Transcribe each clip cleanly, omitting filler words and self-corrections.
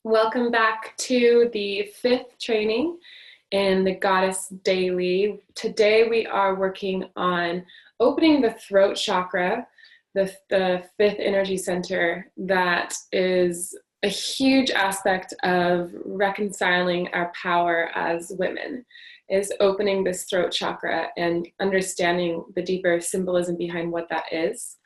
Welcome back to the fifth training in the Goddess Daily. Today we are working on opening the throat chakra, the fifth energy center that is a huge aspect of reconciling our power as women, is opening this throat chakra and understanding the deeper symbolism behind what that is.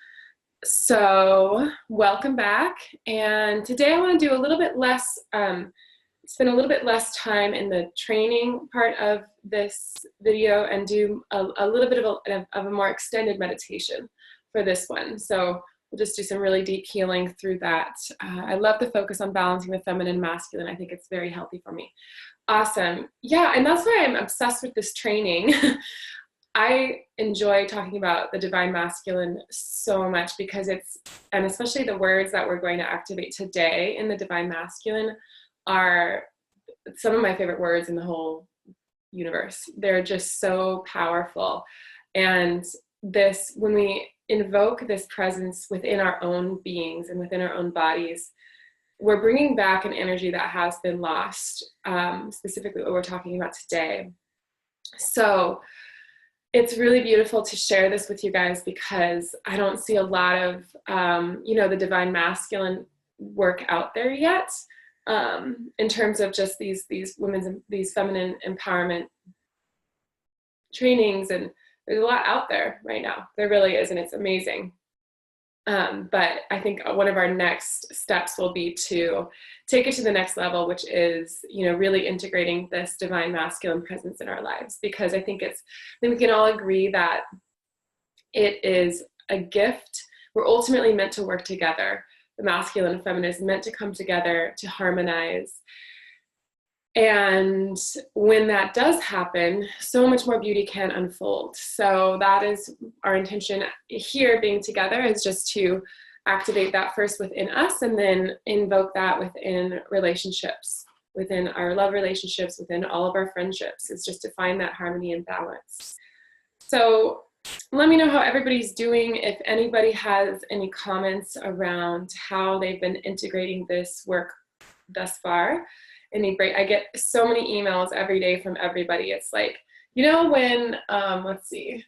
So welcome back, and today I want to do a little bit less, spend a little bit less time in the training part of this video and do a little bit of a more extended meditation for this one. So we'll just do some really deep healing through that. I love the focus on balancing the feminine and masculine. I think it's very healthy for me. Awesome. Yeah, and that's why I'm obsessed with this training. I enjoy talking about the divine masculine so much because and especially the words that we're going to activate today in the divine masculine are some of my favorite words in the whole universe. They're just so powerful. And when we invoke this presence within our own beings and within our own bodies, we're bringing back an energy that has been lost, specifically what we're talking about today. So it's really beautiful to share this with you guys because I don't see a lot of, the divine masculine work out there yet, in terms of just these feminine empowerment trainings, and there's a lot out there right now. There really is, and it's amazing. But I think one of our next steps will be to take it to the next level, which is, really integrating this divine masculine presence in our lives, because I think we can all agree that it is a gift. We're ultimately meant to work together. The masculine and feminine is meant to come together to harmonize. And when that does happen, so much more beauty can unfold. So that is our intention here, being together, is just to activate that first within us and then invoke that within relationships, within our love relationships, within all of our friendships. It's just to find that harmony and balance. So let me know how everybody's doing. If anybody has any comments around how they've been integrating this work thus far. I get so many emails every day from everybody. It's like, when, let's see,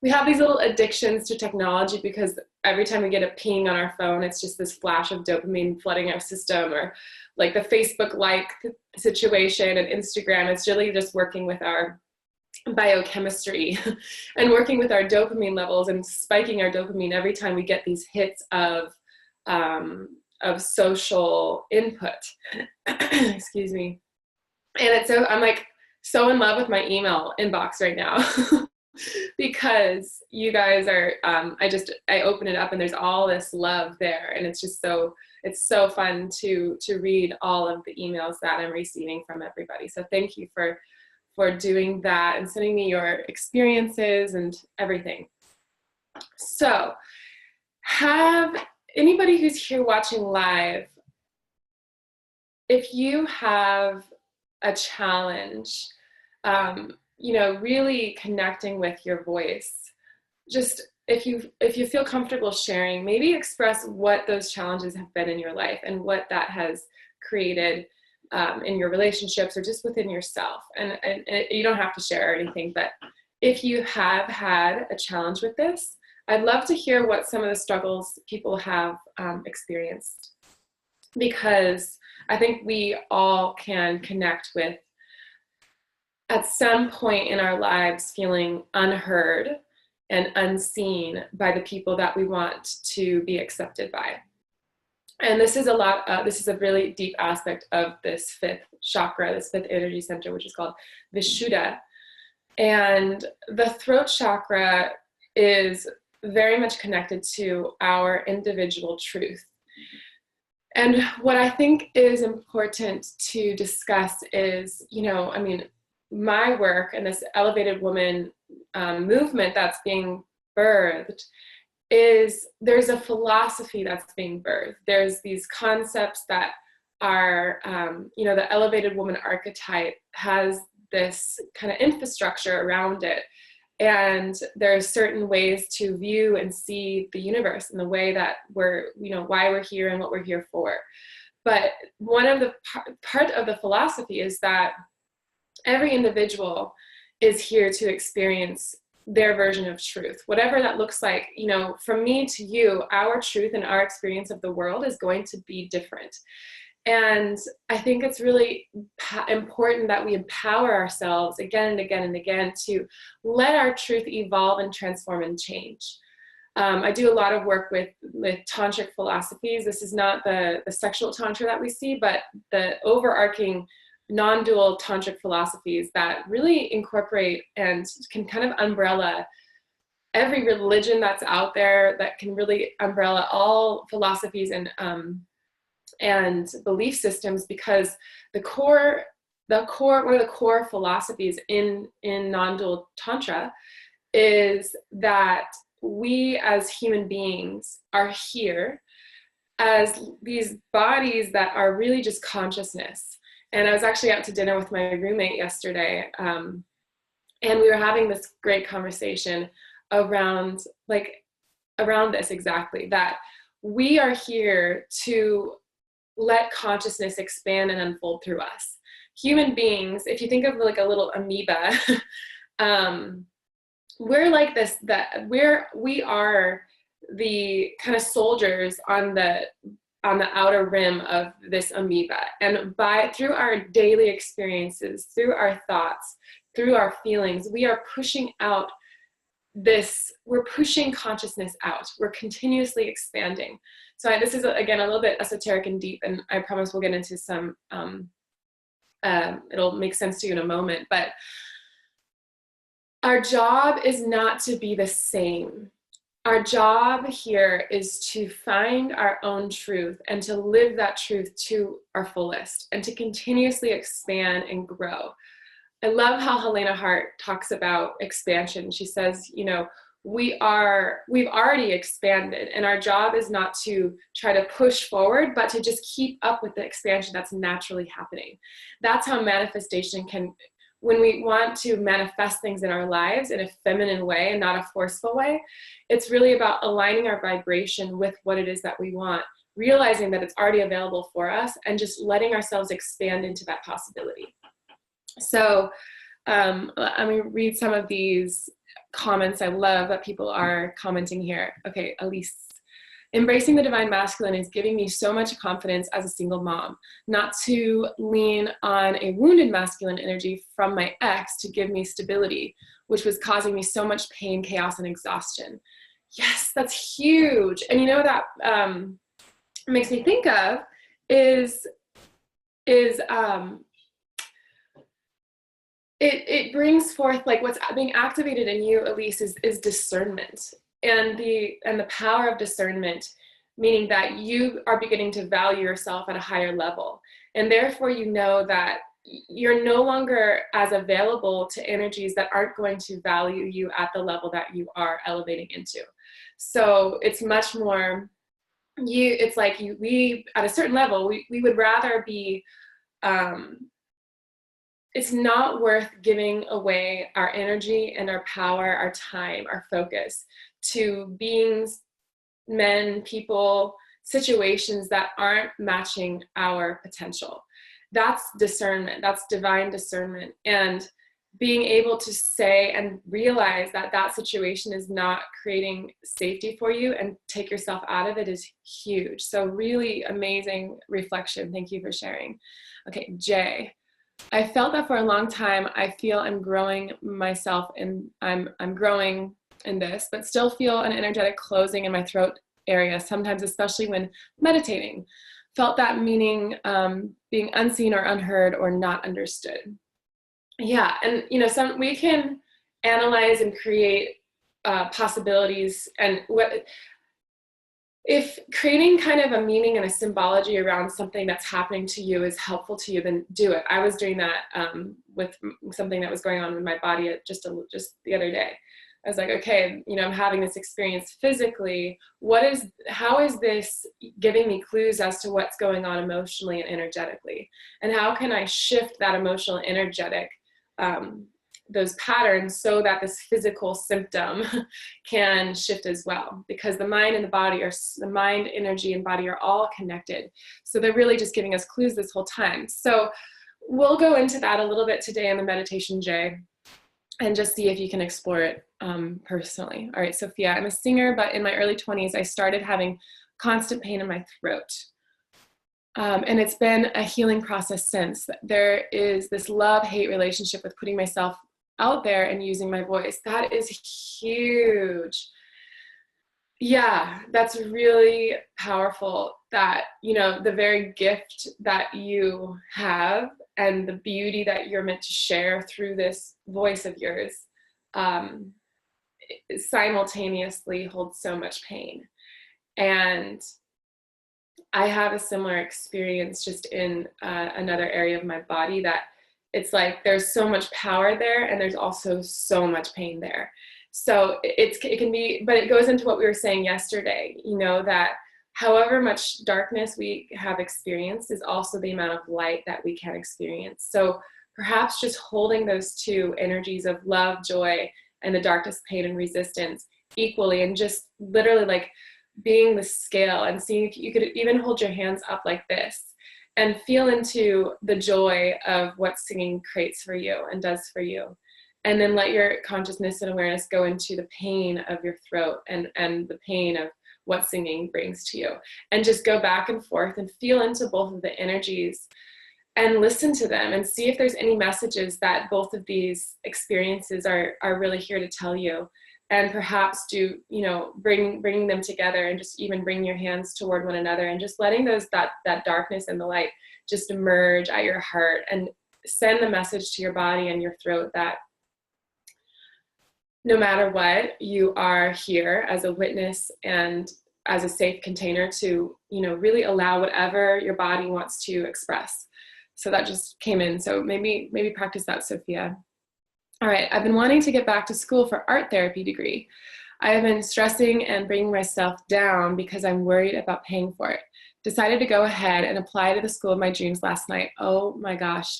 we have these little addictions to technology because every time we get a ping on our phone, it's just this flash of dopamine flooding our system, or like the Facebook like situation and Instagram. It's really just working with our biochemistry and working with our dopamine levels and spiking our dopamine every time we get these hits of social input. Excuse me. And I'm like so in love with my email inbox right now because you guys are, I open it up and there's all this love there. And it's so fun to read all of the emails that I'm receiving from everybody. So thank you for doing that and sending me your experiences and everything. So anybody who's here watching live, if you have a challenge, really connecting with your voice, just if you feel comfortable sharing, maybe express what those challenges have been in your life and what that has created in your relationships or just within yourself. And you don't have to share anything, but if you have had a challenge with this, I'd love to hear what some of the struggles people have experienced, because I think we all can connect with, at some point in our lives, feeling unheard and unseen by the people that we want to be accepted by. And this is a really deep aspect of this fifth chakra, this fifth energy center, which is called Vishuddha. And the throat chakra is very much connected to our individual truth. And what I think is important to discuss is, my work and this elevated woman movement that's being birthed there's a philosophy that's being birthed. There's these concepts that are, the elevated woman archetype has this kind of infrastructure around it. And there are certain ways to view and see the universe and the way that why we're here and what we're here for. But one of the part of the philosophy is that every individual is here to experience their version of truth, whatever that looks like. You know, from me to you, our truth and our experience of the world is going to be different. And I think it's really important that we empower ourselves again and again and again to let our truth evolve and transform and change. I do a lot of work with tantric philosophies. This is not the sexual tantra that we see, but the overarching non-dual tantric philosophies that really incorporate and can kind of umbrella every religion that's out there, that can really umbrella all philosophies and belief systems, because one of the core philosophies in non-dual tantra is that we as human beings are here as these bodies that are really just consciousness. And I was actually out to dinner with my roommate yesterday, and we were having this great conversation around this exactly, that we are here to let consciousness expand and unfold through us. Human beings, if you think of like a little amoeba, we're like this, that we are the kind of soldiers on the outer rim of this amoeba. And through our daily experiences, through our thoughts, through our feelings, we are pushing out we're pushing consciousness out. We're continuously expanding. So this is, again, a little bit esoteric and deep, and I promise we'll get into some, it'll make sense to you in a moment, but our job is not to be the same. Our job here is to find our own truth and to live that truth to our fullest and to continuously expand and grow. I love how Helena Hart talks about expansion. She says, you know, we've already expanded, and our job is not to try to push forward, but to just keep up with the expansion that's naturally happening. That's how manifestation can, when we want to manifest things in our lives in a feminine way and not a forceful way, it's really about aligning our vibration with what it is that we want, realizing that it's already available for us, and just letting ourselves expand into that possibility. So let me read some of these comments. I love that people are commenting here. Okay, Elise. Embracing the divine masculine is giving me so much confidence as a single mom, not to lean on a wounded masculine energy from my ex to give me stability, which was causing me so much pain, chaos, and exhaustion. Yes, that's huge. And you know what that makes me think of is it brings forth, like, what's being activated in you, Elise, is discernment. And the power of discernment, meaning that you are beginning to value yourself at a higher level. And therefore, you know that you're no longer as available to energies that aren't going to value you at the level that you are elevating into. So it's much more, it's like we at a certain level, we would rather be, it's not worth giving away our energy and our power, our time, our focus to beings, men, people, situations that aren't matching our potential. That's discernment. That's divine discernment. And being able to say and realize that that situation is not creating safety for you and take yourself out of it is huge. So really amazing reflection. Thank you for sharing. Okay, Jay. I felt that for a long time. I feel I'm growing myself, and I'm growing in this, but still feel an energetic closing in my throat area, sometimes, especially when meditating. Felt that, meaning being unseen or unheard or not understood. Yeah, and you know, we can analyze and create possibilities, and if creating kind of a meaning and a symbology around something that's happening to you is helpful to you, then do it. I was doing that with something that was going on with my body just the other day. I was like, okay, you know, I'm having this experience physically. How is this giving me clues as to what's going on emotionally and energetically? And how can I shift that emotional and energetic those patterns so that this physical symptom can shift as well, because the mind and the body are, the mind, energy, and body are all connected. So they're really just giving us clues this whole time. So we'll go into that a little bit today in the meditation, Jay, and just see if you can explore it personally. All right, Sophia, I'm a singer, but in my early 20s, I started having constant pain in my throat. And it's been a healing process since. There is this love-hate relationship with putting myself out there and using my voice. That is huge. Yeah, that's really powerful, that, you know, the very gift that you have and the beauty that you're meant to share through this voice of yours simultaneously holds so much pain. And I have a similar experience just in another area of my body, that it's like there's so much power there and there's also so much pain there. So it can be, but it goes into what we were saying yesterday, you know, that however much darkness we have experienced is also the amount of light that we can experience. So perhaps just holding those two energies of love, joy, and the darkness, pain, and resistance equally, and just literally like being the scale and seeing if you could even hold your hands up like this and feel into the joy of what singing creates for you and does for you. And then let your consciousness and awareness go into the pain of your throat and the pain of what singing brings to you. And just go back and forth and feel into both of the energies and listen to them and see if there's any messages that both of these experiences are really here to tell you. And perhaps do, you know, bringing them together and just even bring your hands toward one another and just letting that darkness and the light just emerge at your heart and send the message to your body and your throat that no matter what, you are here as a witness and as a safe container to, you know, really allow whatever your body wants to express. So that just came in. So maybe practice that, Sophia. All right, I've been wanting to get back to school for art therapy degree. I have been stressing and bringing myself down because I'm worried about paying for it. Decided to go ahead and apply to the school of my dreams last night. Oh my gosh.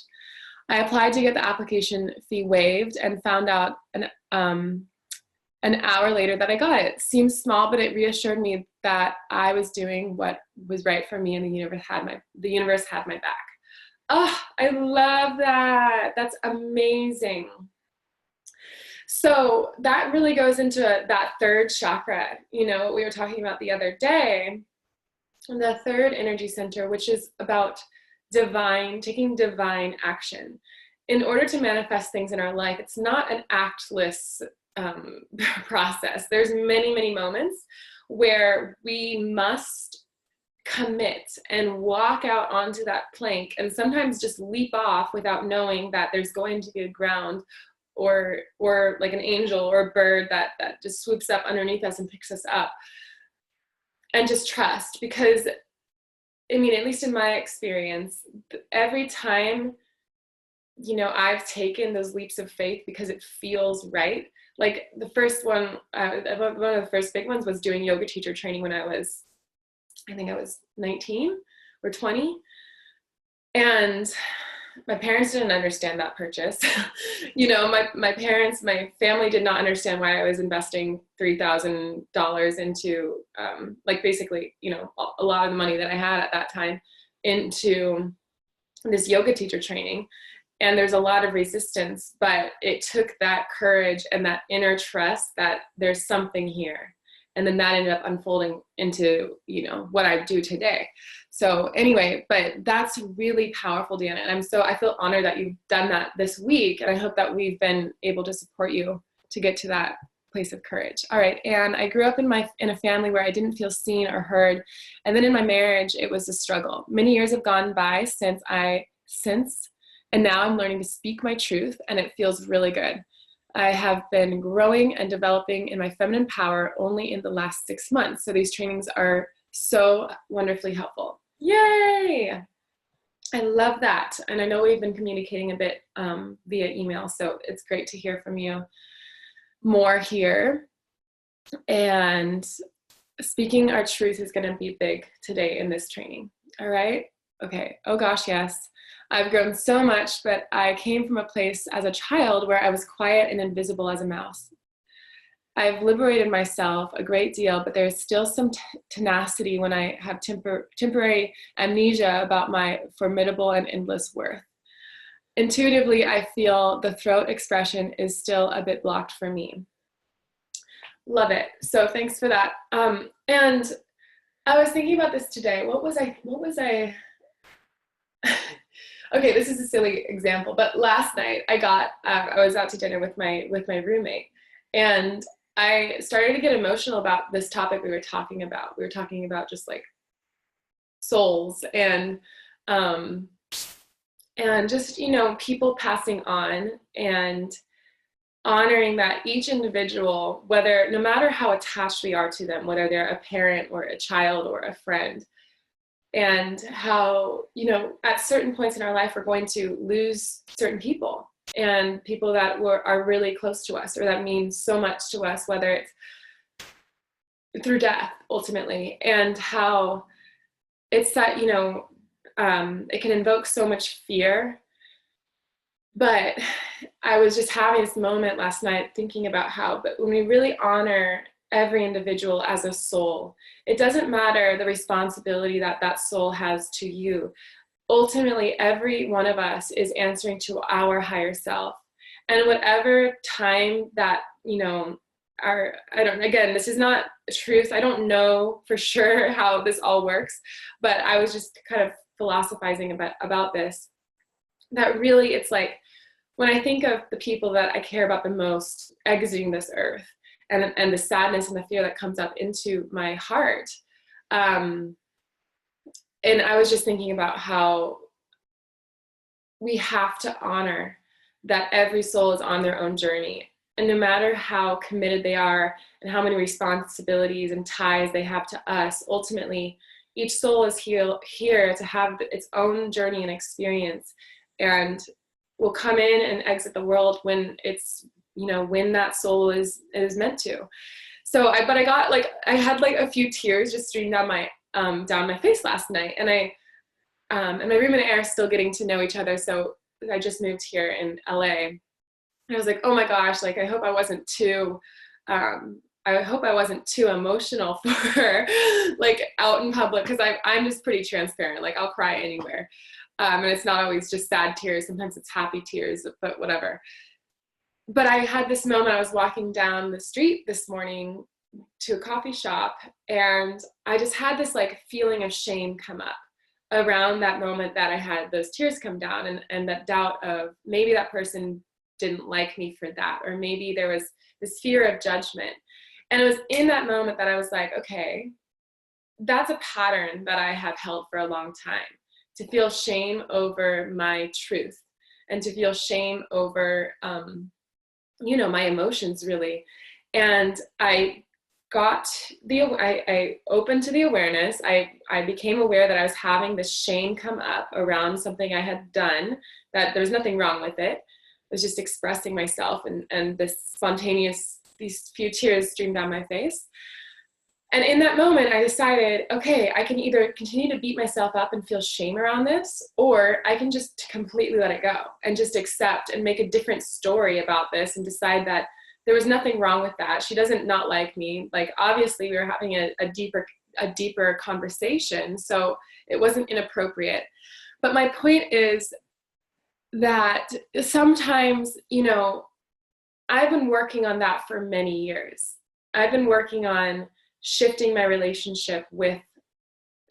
I applied to get the application fee waived and found out an hour later that I got it. Seems small, but it reassured me that I was doing what was right for me and the universe had my back. Oh, I love that. That's amazing. So that really goes into that third chakra, you know, we were talking about the other day, the third energy center, which is about taking divine action. In order to manifest things in our life, it's not an actless process. There's many, many moments where we must commit and walk out onto that plank and sometimes just leap off without knowing that there's going to be a ground or like an angel or a bird that just swoops up underneath us and picks us up. And just trust, because I mean, at least in my experience, every time, you know, I've taken those leaps of faith because it feels right. Like the first one, one of the first big ones was doing yoga teacher training when I think I was 19 or 20. And my parents didn't understand that purchase. You know, my parents, my family did not understand why I was investing $3,000 into, like basically, you know, a lot of the money that I had at that time into this yoga teacher training. And there's a lot of resistance, but it took that courage and that inner trust that there's something here. And then that ended up unfolding into, you know, what I do today. So anyway, but that's really powerful, Deanna. And I feel honored that you've done that this week. And I hope that we've been able to support you to get to that place of courage. All right. And I grew up in a family where I didn't feel seen or heard. And then in my marriage, it was a struggle. Many years have gone by and now I'm learning to speak my truth, and it feels really good. I have been growing and developing in my feminine power only in the last 6 months. So these trainings are so wonderfully helpful. Yay! I love that. And I know we've been communicating a bit via email, so it's great to hear from you more here. And speaking our truth is going to be big today in this training. All right? Okay, oh gosh, yes. I've grown so much, but I came from a place as a child where I was quiet and invisible as a mouse. I've liberated myself a great deal, but there's still some tenacity when I have temporary amnesia about my formidable and endless worth. Intuitively, I feel the throat expression is still a bit blocked for me. Love it. So thanks for that. And I was thinking about this today. What was I? Okay, this is a silly example, but last night I was out to dinner with my roommate, and I started to get emotional about this topic we were talking about. We were talking about just like souls um, and just people passing on and honoring that each individual, whether no matter how attached we are to them, whether they're a parent or a child or a friend, and how at certain points in our life we're going to lose certain people and people that are really close to us or that mean so much to us, whether it's through death ultimately, and how it's that it can invoke so much fear. But I was just having this moment last night thinking about how, but when we really honor every individual as a soul, it doesn't matter the responsibility that that soul has to you. Ultimately, every one of us is answering to our higher self. And whatever time that, again, this is not truth. I don't know for sure how this all works, but I was just kind of philosophizing about this, that really it's like, when I think of the people that I care about the most exiting this earth, and the sadness and the fear that comes up into my heart, and I was just thinking about how we have to honor that every soul is on their own journey, and no matter how committed they are and how many responsibilities and ties they have to us, ultimately each soul is here to have its own journey and experience, and will come in and exit the world when it's when that soul is meant to. So I had like a few tears just streaming down my face last night, and and my roommate and I are still getting to know each other. So I just moved here in LA, and I was like, oh my gosh, like I hope I wasn't too emotional for her, like out in public, because I'm just pretty transparent. Like I'll cry anywhere. And it's not always just sad tears. Sometimes it's happy tears, but whatever. But I had this moment. I was walking down the street this morning to a coffee shop, and I just had this like feeling of shame come up around that moment that I had those tears come down, and that doubt of maybe that person didn't like me for that, or maybe there was this fear of judgment. And it was in that moment that I was like, okay, that's a pattern that I have held for a long time, to feel shame over my truth and to feel shame over, my emotions really. And I opened to the awareness. I became aware that I was having this shame come up around something I had done, that there was nothing wrong with it. I was just expressing myself, and these few tears streamed down my face. And in that moment, I decided, okay, I can either continue to beat myself up and feel shame around this, or I can just completely let it go and just accept and make a different story about this and decide that there was nothing wrong with that. She doesn't not like me. Like, obviously, we were having a deeper conversation, so it wasn't inappropriate. But my point is that sometimes, I've been working on that for many years. I've been working on shifting my relationship with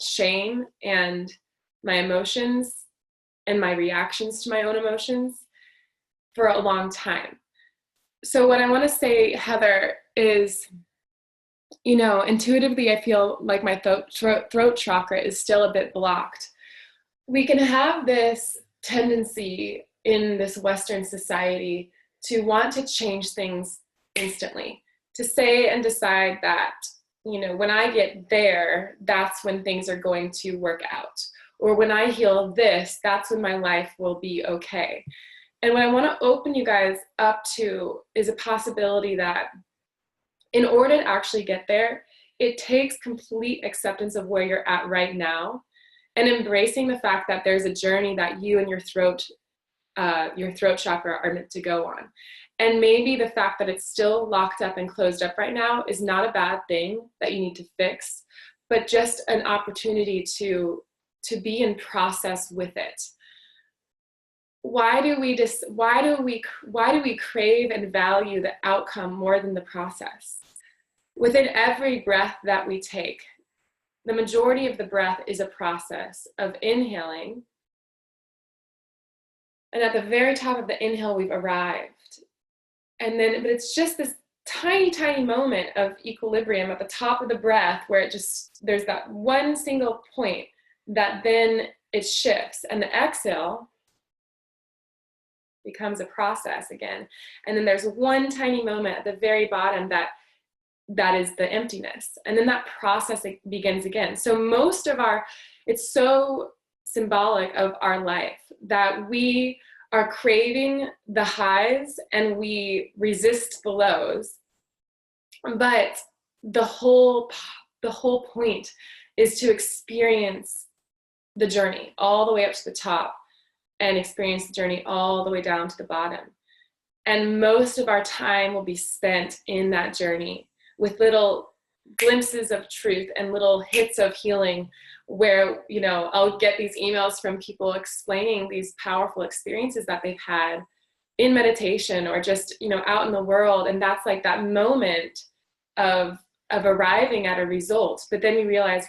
shame and my emotions and my reactions to my own emotions for a long time. So what I want to say, Heather, is, intuitively I feel like my throat chakra is still a bit blocked. We can have this tendency in this Western society to want to change things instantly, to say and decide that, when I get there, that's when things are going to work out. Or when I heal this, that's when my life will be okay. And what I want to open you guys up to is a possibility that in order to actually get there, it takes complete acceptance of where you're at right now, and embracing the fact that there's a journey that you and your throat chakra are meant to go on. And maybe the fact that it's still locked up and closed up right now is not a bad thing that you need to fix, but just an opportunity to be in process with it. Why do we crave and value the outcome more than the process? Within every breath that we take, the majority of the breath is a process of inhaling. And at the very top of the inhale, we've arrived. But it's just this tiny, tiny moment of equilibrium at the top of the breath where there's that one single point that then it shifts. And the exhale becomes a process again. And then there's one tiny moment at the very bottom that is the emptiness. And then that process begins again. So it's so symbolic of our life that we are craving the highs and we resist the lows. But the whole point is to experience the journey all the way up to the top and experience the journey all the way down to the bottom. And most of our time will be spent in that journey with little glimpses of truth and little hits of healing where, I'll get these emails from people explaining these powerful experiences that they've had in meditation or just, out in the world. And that's like that moment of arriving at a result. But then we realize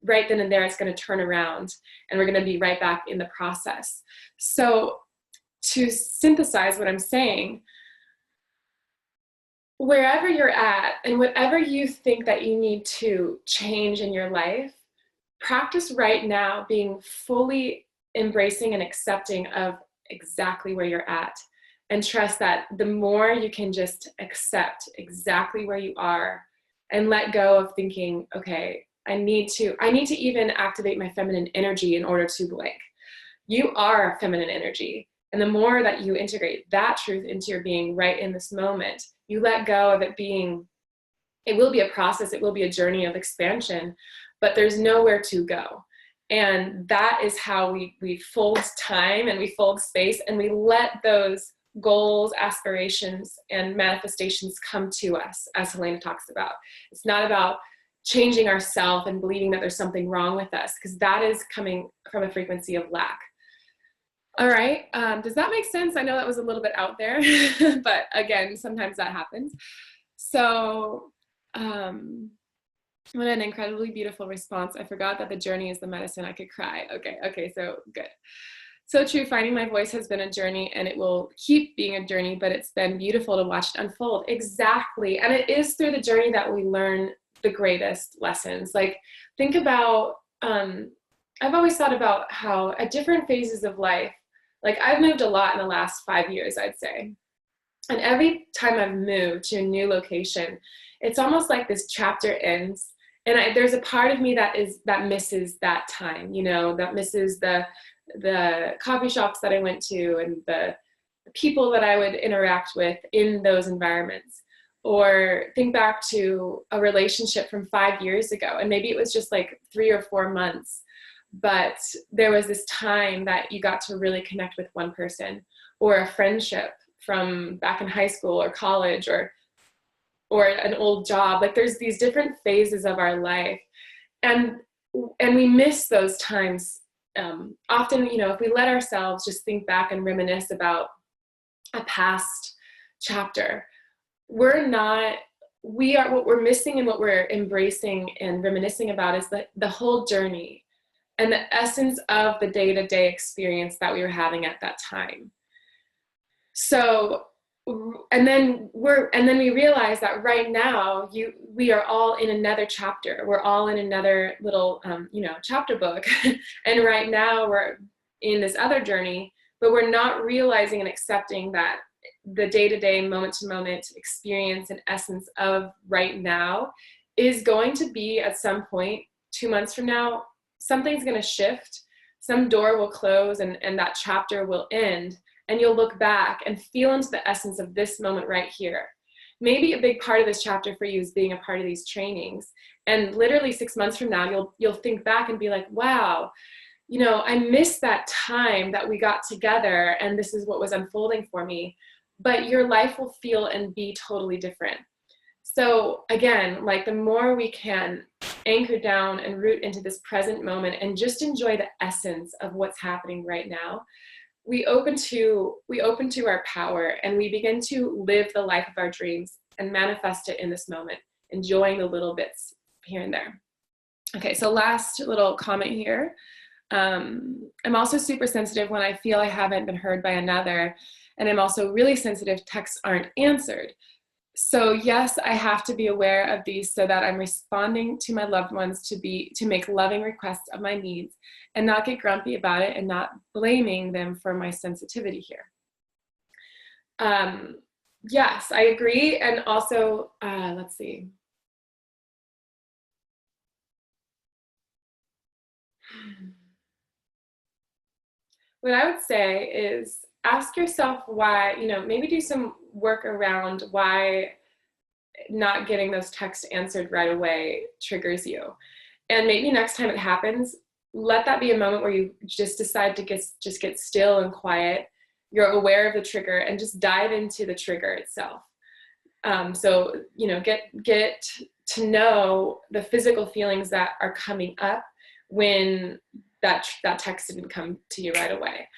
right then and there, it's going to turn around and we're going to be right back in the process. So to synthesize what I'm saying, wherever you're at and whatever you think that you need to change in your life, practice right now being fully embracing and accepting of exactly where you're at. And trust that the more you can just accept exactly where you are and let go of thinking, okay, I need to even activate my feminine energy in order to blank. You are feminine energy. And the more that you integrate that truth into your being right in this moment, you let go of it will be a process, it will be a journey of expansion, but there's nowhere to go. And that is how we fold time and we fold space and we let those goals, aspirations, and manifestations come to us, as Helena talks about. It's not about changing ourselves and believing that there's something wrong with us, because that is coming from a frequency of lack. All right, does that make sense? I know that was a little bit out there, but again, sometimes that happens. So, what an incredibly beautiful response. I forgot that the journey is the medicine. I could cry. Okay, so good. So true, finding my voice has been a journey and it will keep being a journey, but it's been beautiful to watch it unfold. Exactly, and it is through the journey that we learn the greatest lessons. Like, think about, I've always thought about how at different phases of life, like I've moved a lot in the last 5 years, I'd say. And every time I've moved to a new location, it's almost like this chapter ends. And there's a part of me that misses that time, that misses the coffee shops that I went to and the people that I would interact with in those environments. Or think back to a relationship from 5 years ago, and maybe it was just like 3 or 4 months, but there was this time that you got to really connect with one person, or a friendship from back in high school or college, or an old job. Like, there's these different phases of our life, and we miss those times. Often, if we let ourselves just think back and reminisce about a past chapter, what we're missing and what we're embracing and reminiscing about is the whole journey and the essence of the day-to-day experience that we were having at that time. So, and then we realize that right now we are all in another chapter. We're all in another little, chapter book. And right now we're in this other journey, but we're not realizing and accepting that the day-to-day, moment-to-moment experience and essence of right now is going to be, at some point 2 months from now, something's going to shift, some door will close, and that chapter will end, and you'll look back and feel into the essence of this moment right here. Maybe a big part of this chapter for you is being a part of these trainings, and literally 6 months from now, you'll think back and be like, wow, you know, I miss that time that we got together and this is what was unfolding for me, but your life will feel and be totally different. So again, like the more we can anchor down and root into this present moment and just enjoy the essence of what's happening right now, we open to our power, and we begin to live the life of our dreams and manifest it in this moment, enjoying the little bits here and there. Okay, so last little comment here. I'm also super sensitive when I feel I haven't been heard by another, and I'm also really sensitive texts aren't answered. So yes, I have to be aware of these so that I'm responding to my loved ones to make loving requests of my needs and not get grumpy about it and not blaming them for my sensitivity here. Yes, I agree. And also, let's see. What I would say is ask yourself why, you know, maybe do some work around why not getting those texts answered right away triggers you. And maybe next time it happens, let that be a moment where you just decide to just get still and quiet. You're aware of the trigger and just dive into the trigger itself. So, you know, get to know the physical feelings that are coming up when that text didn't come to you right away.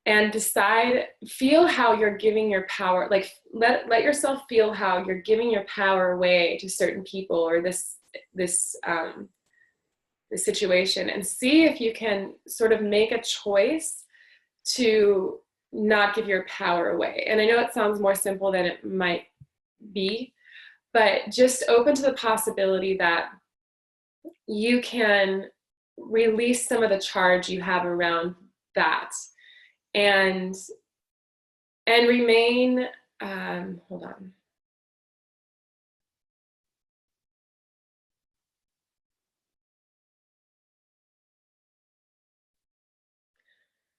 And decide, feel how you're giving your power, like let yourself feel how you're giving your power away to certain people or this situation, and see if you can sort of make a choice to not give your power away. And I know it sounds more simple than it might be, but just open to the possibility that you can release some of the charge you have around that and remain, hold on.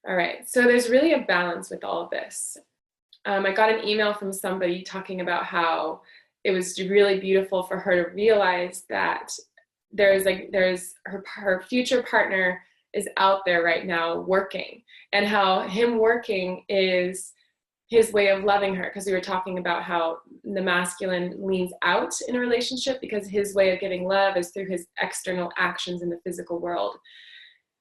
All right, so there's really a balance with all of this. I got an email from somebody talking about how it was really beautiful for her to realize that there's her future partner is out there right now working, and how him working is his way of loving her, because we were talking about how the masculine leans out in a relationship because his way of giving love is through his external actions in the physical world.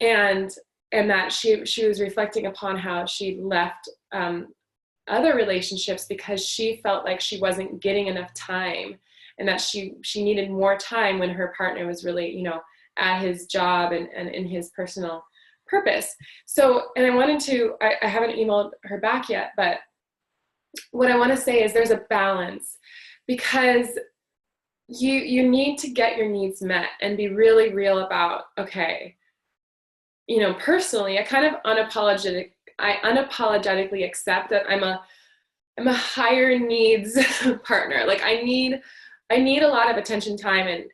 And that she was reflecting upon how she left other relationships because she felt like she wasn't getting enough time, and that she needed more time when her partner was really, you know, at his job and in his personal purpose. So, and I haven't emailed her back yet, but what I want to say is there's a balance, because you need to get your needs met and be really real about, okay, you know, personally, I kind of unapologetically accept that I'm a higher needs partner. Like I need a lot of attention, time,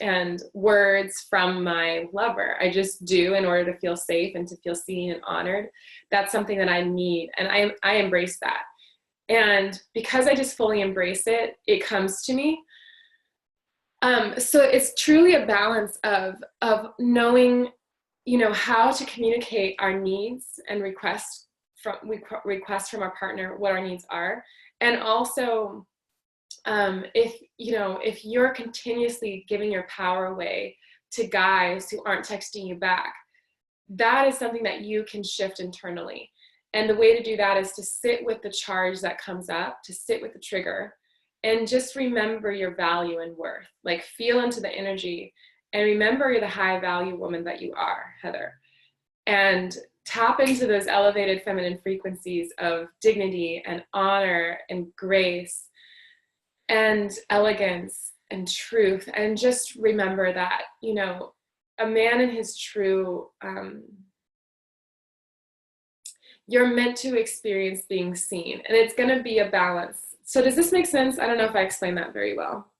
and words from my lover. I just do, in order to feel safe and to feel seen and honored. That's something that I need, and I embrace that. And because I just fully embrace it, it comes to me. So it's truly a balance of knowing, you know, how to communicate our needs and request from our partner what our needs are. And also, if you're continuously giving your power away to guys who aren't texting you back, that is something that you can shift internally. And the way to do that is to sit with the charge that comes up, to sit with the trigger, and just remember your value and worth. Like feel into the energy and remember the high value woman that you are, Heather. And tap into those elevated feminine frequencies of dignity and honor and grace and elegance and truth. And just remember that, you know, a man in his true, you're meant to experience being seen, and it's going to be a balance. So does this make sense? I don't know if I explained that very well.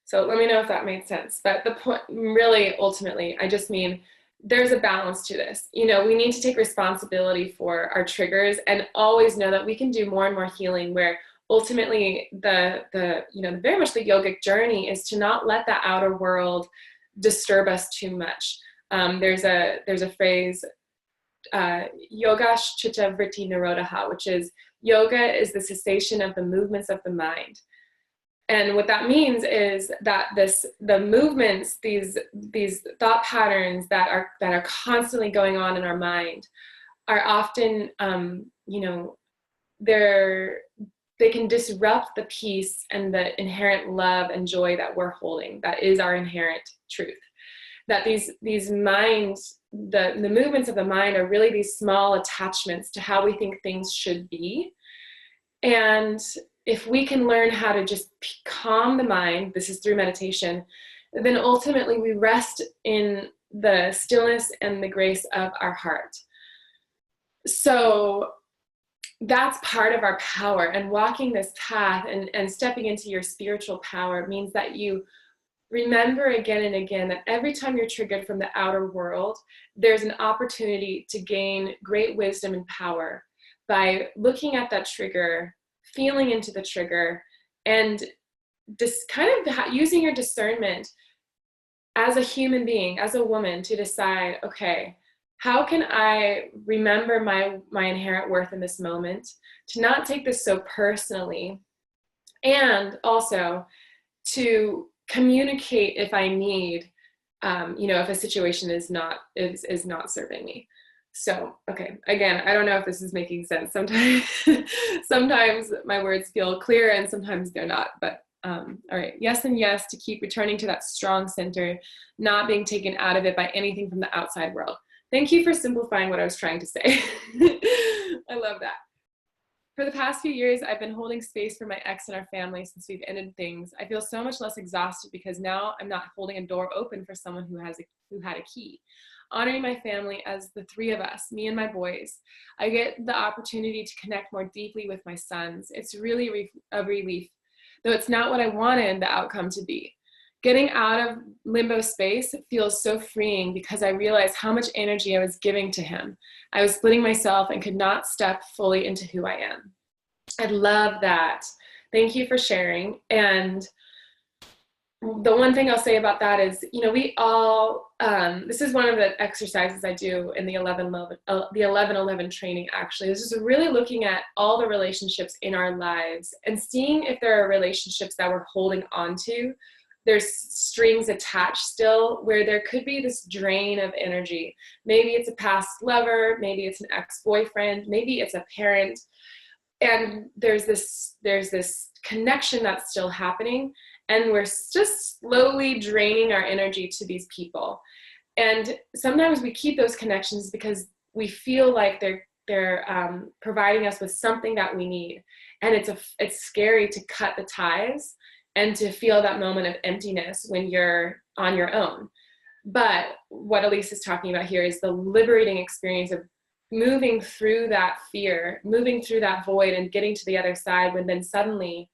So let me know if that made sense. But the point, really, ultimately, I just mean there's a balance to this. You know, we need to take responsibility for our triggers and always know that we can do more and more healing, where ultimately the very much the yogic journey is to not let the outer world, disturb us too much. There's a phrase, yoga chitta vritti nirodha, which is yoga is the cessation of the movements of the mind. And what that means is that the movements, these thought patterns that are constantly going on in our mind are often, they can disrupt the peace and the inherent love and joy that we're holding. That is our inherent truth. That these minds, the movements of the mind are really these small attachments to how we think things should be. And if we can learn how to just calm the mind, this is through meditation, then ultimately we rest in the stillness and the grace of our heart. So that's part of our power. And walking this path and stepping into your spiritual power means that you remember again and again that every time you're triggered from the outer world, there's an opportunity to gain great wisdom and power by looking at that trigger, feeling into the trigger, and just kind of using your discernment as a human being, as a woman, to decide, okay, how can I remember my inherent worth in this moment, to not take this so personally, and also to communicate if I need, if a situation is not serving me. So, okay, again, I don't know if this is making sense. Sometimes my words feel clear and sometimes they're not, but all right, yes and yes to keep returning to that strong center, not being taken out of it by anything from the outside world. Thank you for simplifying what I was trying to say. I love that. For the past few years, I've been holding space for my ex and our family since we've ended things. I feel so much less exhausted because now I'm not holding a door open for someone who had a key. Honoring my family as the three of us, me and my boys, I get the opportunity to connect more deeply with my sons. It's really a relief, though it's not what I wanted the outcome to be. Getting out of limbo space feels so freeing because I realized how much energy I was giving to him. I was splitting myself and could not step fully into who I am. I love that. Thank you for sharing. And the one thing I'll say about that is, we all, this is one of the exercises I do in the 11-11 training, actually. This is really looking at all the relationships in our lives and seeing if there are relationships that we're holding on to. There's strings attached still where there could be this drain of energy. Maybe it's a past lover, maybe it's an ex-boyfriend, maybe it's a parent. And there's this connection that's still happening, and we're just slowly draining our energy to these people. And sometimes we keep those connections because we feel like they're providing us with something that we need. And it's scary to cut the ties and to feel that moment of emptiness when you're on your own. But what Elise is talking about here is the liberating experience of moving through that fear, moving through that void and getting to the other side, when then suddenly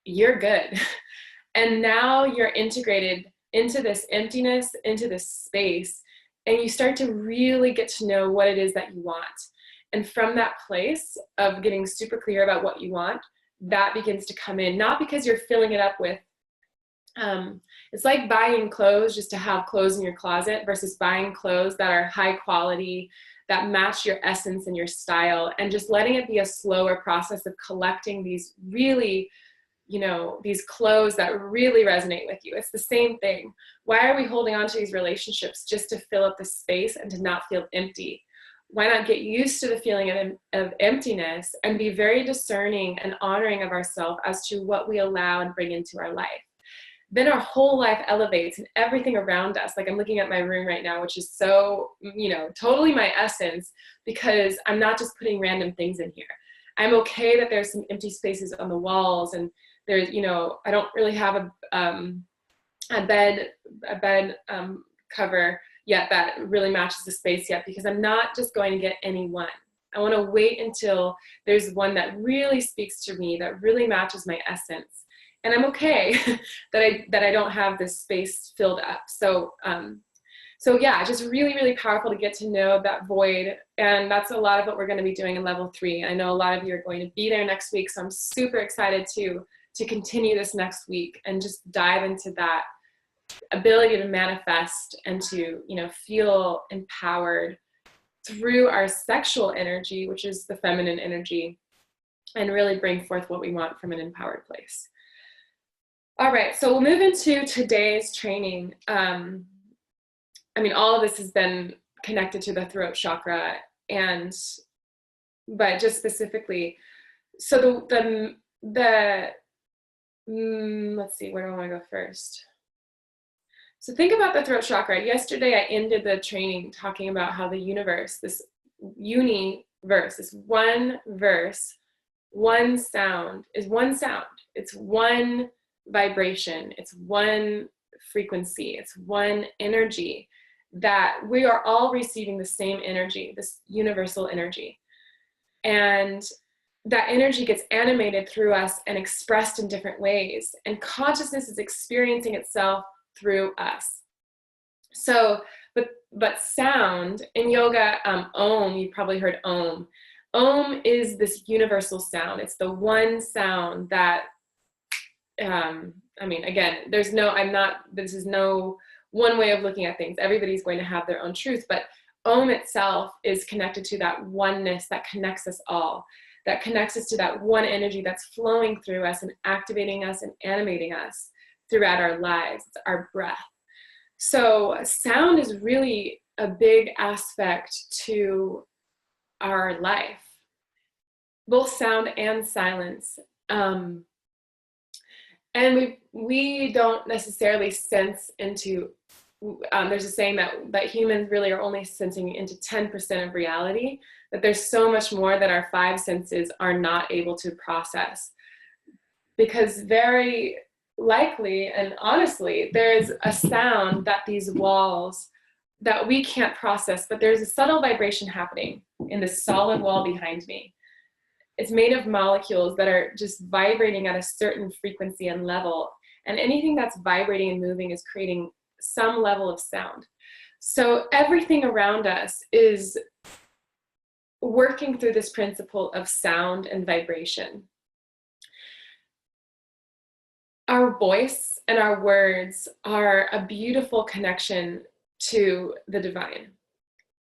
you're good. And now you're integrated into this emptiness, into this space, and you start to really get to know what it is that you want. And from that place of getting super clear about what you want, that begins to come in, not because you're filling it up with, it's like buying clothes just to have clothes in your closet versus buying clothes that are high quality, that match your essence and your style, and just letting it be a slower process of collecting these really, these clothes that really resonate with you. It's the same thing. Why are we holding on to these relationships? Just to fill up the space and to not feel empty. Why not get used to the feeling of emptiness and be very discerning and honoring of ourselves as to what we allow and bring into our life? Then our whole life elevates and everything around us. Like I'm looking at my room right now, which is so, totally my essence, because I'm not just putting random things in here. I'm okay that there's some empty spaces on the walls, and there's, I don't really have a bed cover yet that really matches the space yet, because I'm not just going to get any one. I want to wait until there's one that really speaks to me, that really matches my essence. And I'm okay that I don't have this space filled up. So yeah, just really, really powerful to get to know that void. And that's a lot of what we're going to be doing in level 3. I know a lot of you are going to be there next week. So I'm super excited to continue this next week and just dive into that ability to manifest and to, you know, feel empowered through our sexual energy, which is the feminine energy, and really bring forth what we want from an empowered place. All right, so we'll move into today's training. I mean, all of this has been connected to the throat chakra, but just specifically, so let's see, where do I want to go first? So think about the throat chakra. Yesterday, I ended the training talking about how the universe, this universe, this one verse, one sound is one sound. It's one vibration. It's one frequency. It's one energy, that we are all receiving the same energy, this universal energy. And that energy gets animated through us and expressed in different ways. And consciousness is experiencing itself through us. So, but sound in yoga, Om, you probably heard Om. Om is this universal sound. It's the one sound that, I mean, again, this is no one way of looking at things. Everybody's going to have their own truth, but Om itself is connected to that oneness that connects us all, that connects us to that one energy that's flowing through us and activating us and animating us throughout our lives. It's our breath. So sound is really a big aspect to our life, both sound and silence. And we don't necessarily sense into, there's a saying that humans really are only sensing into 10% of reality, that there's so much more that our five senses are not able to process. Because very likely and honestly, there's a sound that these walls that we can't process, but there's a subtle vibration happening in this solid wall behind me. It's made of molecules that are just vibrating at a certain frequency and level. And anything that's vibrating and moving is creating some level of sound. So everything around us is working through this principle of sound and vibration. Our voice and our words are a beautiful connection to the divine,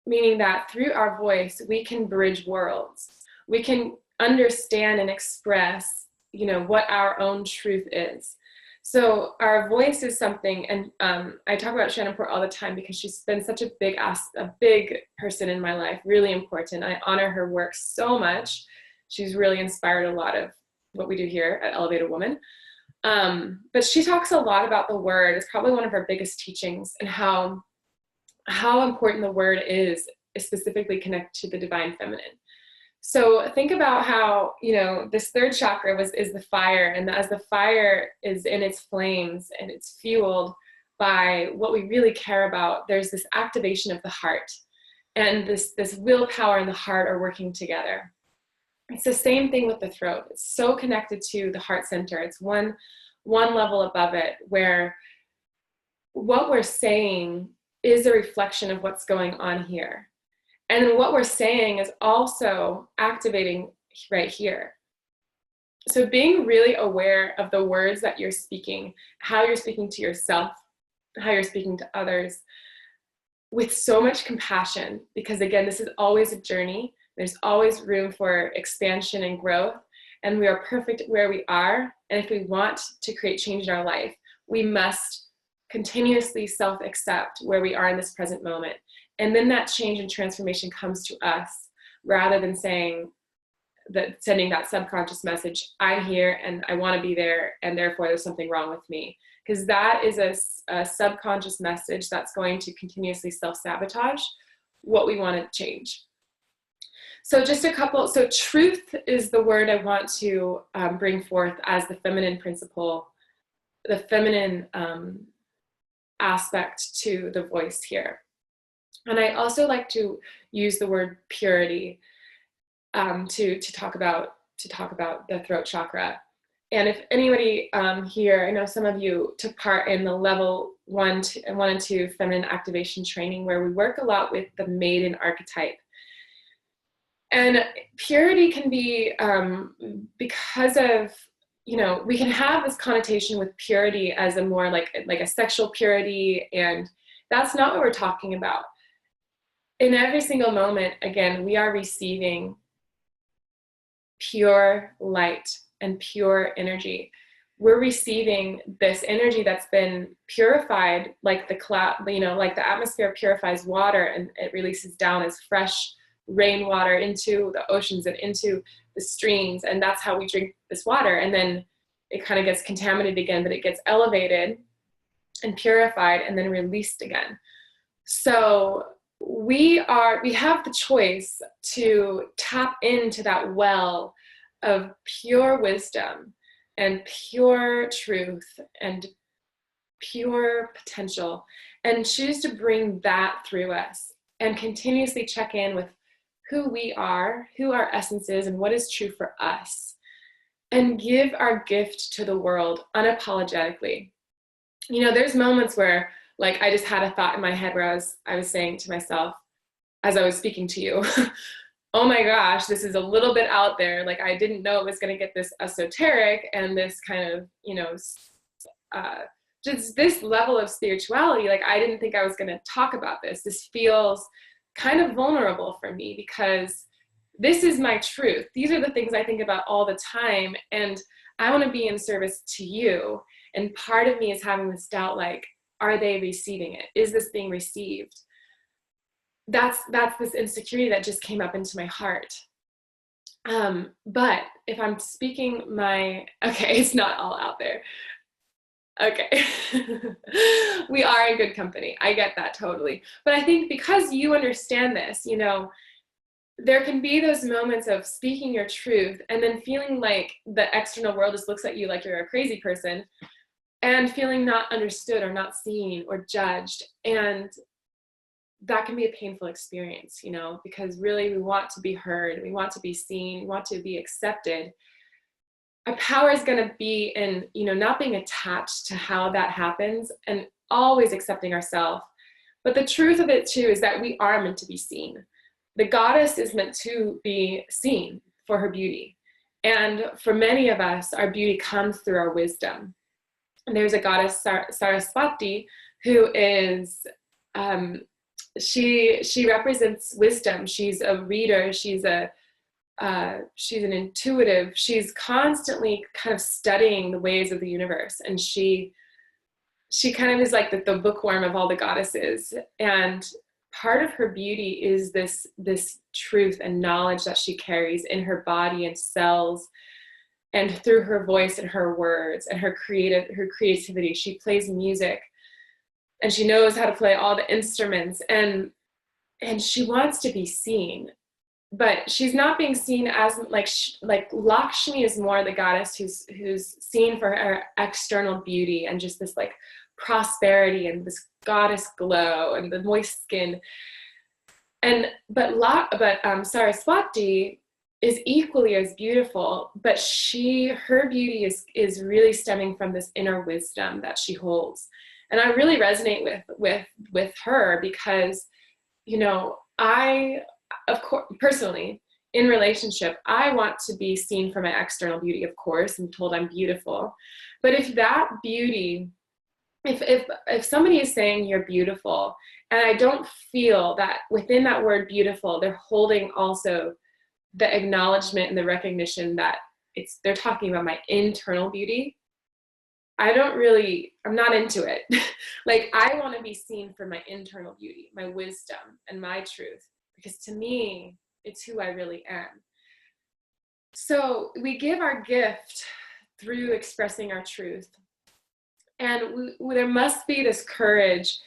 meaning that through our voice, we can bridge worlds. We can understand and express, you know, what our own truth is. So our voice is something, and I talk about Shannon Port all the time because she's been such a big person in my life, really important. I honor her work so much. She's really inspired a lot of what we do here at Elevated Woman. But she talks a lot about the word. It's probably one of her biggest teachings, and how important the word is specifically connected to the divine feminine. So think about how, you know, this third chakra is the fire, and as the fire is in its flames and it's fueled by what we really care about, there's this activation of the heart, and this willpower and the heart are working together. It's the same thing with the throat. It's so connected to the heart center. It's one level above it, where what we're saying is a reflection of what's going on here. And what we're saying is also activating right here. So being really aware of the words that you're speaking, how you're speaking to yourself, how you're speaking to others, with so much compassion, because again, this is always a journey. There's always room for expansion and growth, and we are perfect where we are. And if we want to create change in our life, we must continuously self-accept where we are in this present moment. And then that change and transformation comes to us, rather than sending that subconscious message, I'm here and I want to be there, and therefore there's something wrong with me. Because that is a subconscious message that's going to continuously self-sabotage what we want to change. So so truth is the word I want to bring forth as the feminine principle, the feminine aspect to the voice here. And I also like to use the word purity to talk about the throat chakra. And if anybody here, I know some of you took part in the level 1 and 2 feminine activation training, where we work a lot with the maiden archetype. And purity can be because of, we can have this connotation with purity as a more like a sexual purity, and that's not what we're talking about. In every single moment, again, we are receiving pure light and pure energy. We're receiving this energy that's been purified, like the cloud, like the atmosphere purifies water and it releases down as fresh rainwater into the oceans and into the streams. And that's how we drink this water. And then it kind of gets contaminated again, but it gets elevated and purified and then released again. So we have the choice to tap into that well of pure wisdom and pure truth and pure potential, and choose to bring that through us and continuously check in with who we are, who our essence is, and what is true for us, and give our gift to the world unapologetically. There's moments where, like, I just had a thought in my head where I was saying to myself as I was speaking to you, oh my gosh, this is a little bit out there. Like, I didn't know it was going to get this esoteric and this kind of, just this level of spirituality. Like, I didn't think I was going to talk about this. This feels kind of vulnerable for me because this is my truth. These are the things I think about all the time. And I want to be in service to you. And part of me is having this doubt, like, are they receiving it? Is this being received? That's this insecurity that just came up into my heart. But if I'm speaking okay, it's not all out there. Okay. We are in good company. I get that totally. But I think because you understand this, there can be those moments of speaking your truth and then feeling like the external world just looks at you like you're a crazy person and feeling not understood or not seen or judged. And that can be a painful experience, because really we want to be heard, we want to be seen, we want to be accepted. Our power is going to be in, not being attached to how that happens and always accepting ourselves. But the truth of it too is that we are meant to be seen. The goddess is meant to be seen for her beauty. And for many of us, our beauty comes through our wisdom. And there's a goddess, Saraswati, who is, she represents wisdom. She's a reader. She's an intuitive. She's constantly kind of studying the ways of the universe. And she kind of is like the bookworm of all the goddesses. And part of her beauty is this truth and knowledge that she carries in her body and cells, and through her voice and her words and her creativity. She plays music and she knows how to play all the instruments, and she wants to be seen, but she's not being seen as like Lakshmi is more the goddess who's seen for her external beauty and just this like prosperity and this goddess glow and the moist skin. But Saraswati is equally as beautiful, but her beauty is really stemming from this inner wisdom that she holds. And I really resonate with her because, I, of course, personally, in relationship, I want to be seen for my external beauty, of course, and told I'm beautiful. But if that beauty, if somebody is saying you're beautiful, and I don't feel that within that word beautiful, they're holding also the acknowledgement and the recognition that they're talking about my internal beauty, I'm not into it. Like, I want to be seen for my internal beauty, my wisdom and my truth, because to me, it's who I really am. So we give our gift through expressing our truth. And there must be this courage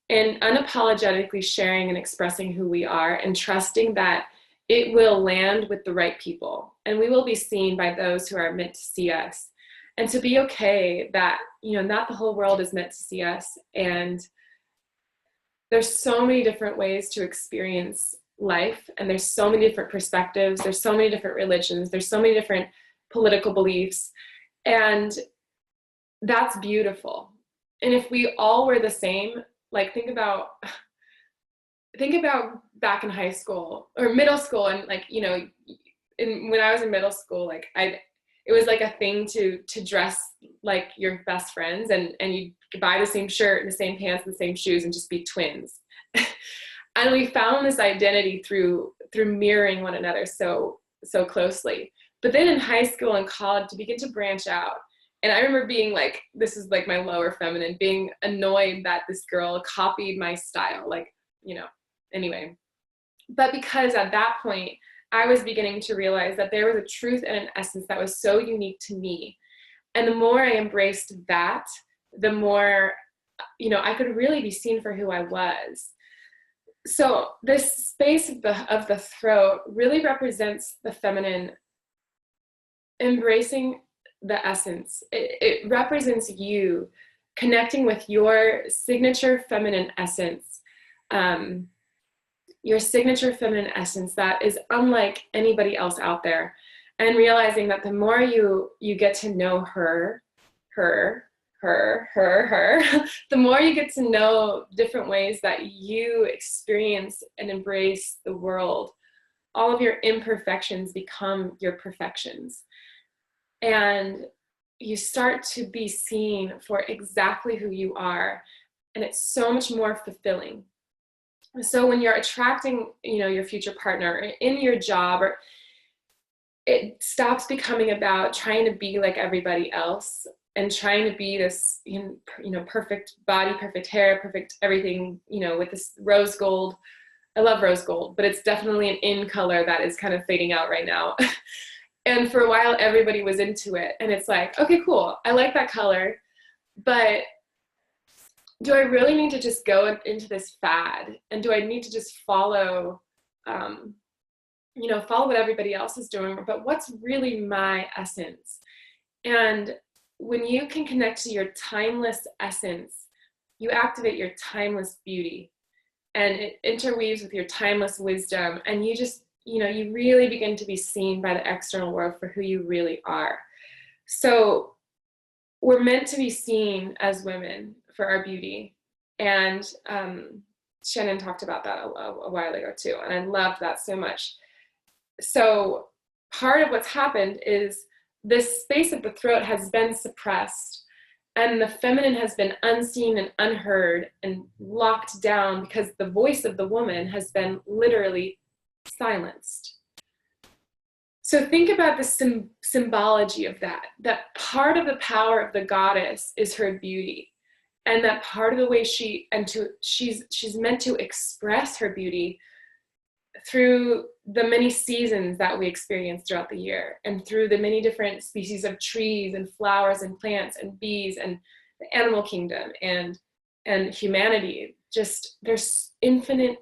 in unapologetically sharing and expressing who we are and trusting that it will land with the right people and we will be seen by those who are meant to see us. And to be okay that, not the whole world is meant to see us. And there's so many different ways to experience life. And there's so many different perspectives. There's so many different religions. There's so many different political beliefs. And that's beautiful. And if we all were the same, like think about back in high school or middle school. And like, when I was in middle school, like it was like a thing to dress like your best friends, and you buy the same shirt and the same pants and the same shoes and just be twins. And we found this identity through mirroring one another so closely. But then in high school and college, to begin to branch out, and I remember being like, this is like my lower feminine, being annoyed that this girl copied my style, like, anyway. But because at that point, I was beginning to realize that there was a truth and an essence that was so unique to me. And the more I embraced that, the more, I could really be seen for who I was. So this space of the throat really represents the feminine embracing the essence. It represents you connecting with your signature feminine essence, your signature feminine essence that is unlike anybody else out there, and realizing that the more you get to know her, the more you get to know different ways that you experience and embrace the world, all of your imperfections become your perfections. And you start to be seen for exactly who you are. And it's so much more fulfilling. So when you're attracting, your future partner in your job, or it stops becoming about trying to be like everybody else and trying to be this, perfect body, perfect hair, perfect everything, with this rose gold. I love rose gold, but it's definitely an in color that is kind of fading out right now. And for a while, everybody was into it. And it's like, okay, cool. I like that color, but do I really need to just go into this fad? And do I need to just follow, follow what everybody else is doing? But what's really my essence? And when you can connect to your timeless essence, you activate your timeless beauty, and it interweaves with your timeless wisdom. And you just, you really begin to be seen by the external world for who you really are. So we're meant to be seen as women for our beauty. And Shannon talked about that a while ago too. And I loved that so much. So part of what's happened is this space of the throat has been suppressed, and the feminine has been unseen and unheard and locked down because the voice of the woman has been literally silenced. So think about the symbology of that part of the power of the goddess is her beauty. And that part of the way she's meant to express her beauty through the many seasons that we experience throughout the year, and through the many different species of trees and flowers and plants and bees and the animal kingdom and humanity. Just there's infinite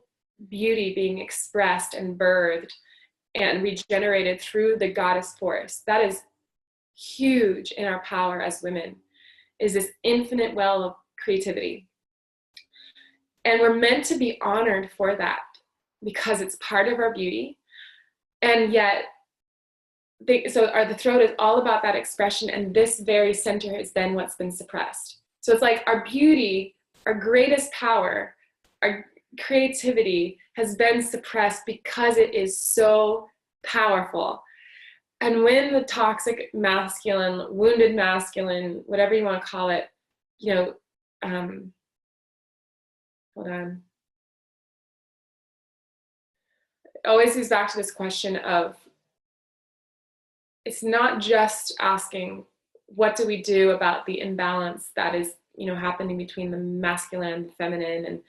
beauty being expressed and birthed and regenerated through the goddess force. That is huge in our power as women, is this infinite well of creativity. And we're meant to be honored for that because it's part of our beauty. And yet, the throat is all about that expression, and this very center is then what's been suppressed. So it's like our beauty, our greatest power, our creativity has been suppressed because it is so powerful. And when the toxic masculine, wounded masculine, whatever you want to call it, hold on. It always goes back to this question of, it's not just asking, what do we do about the imbalance that is, happening between the masculine and the feminine, and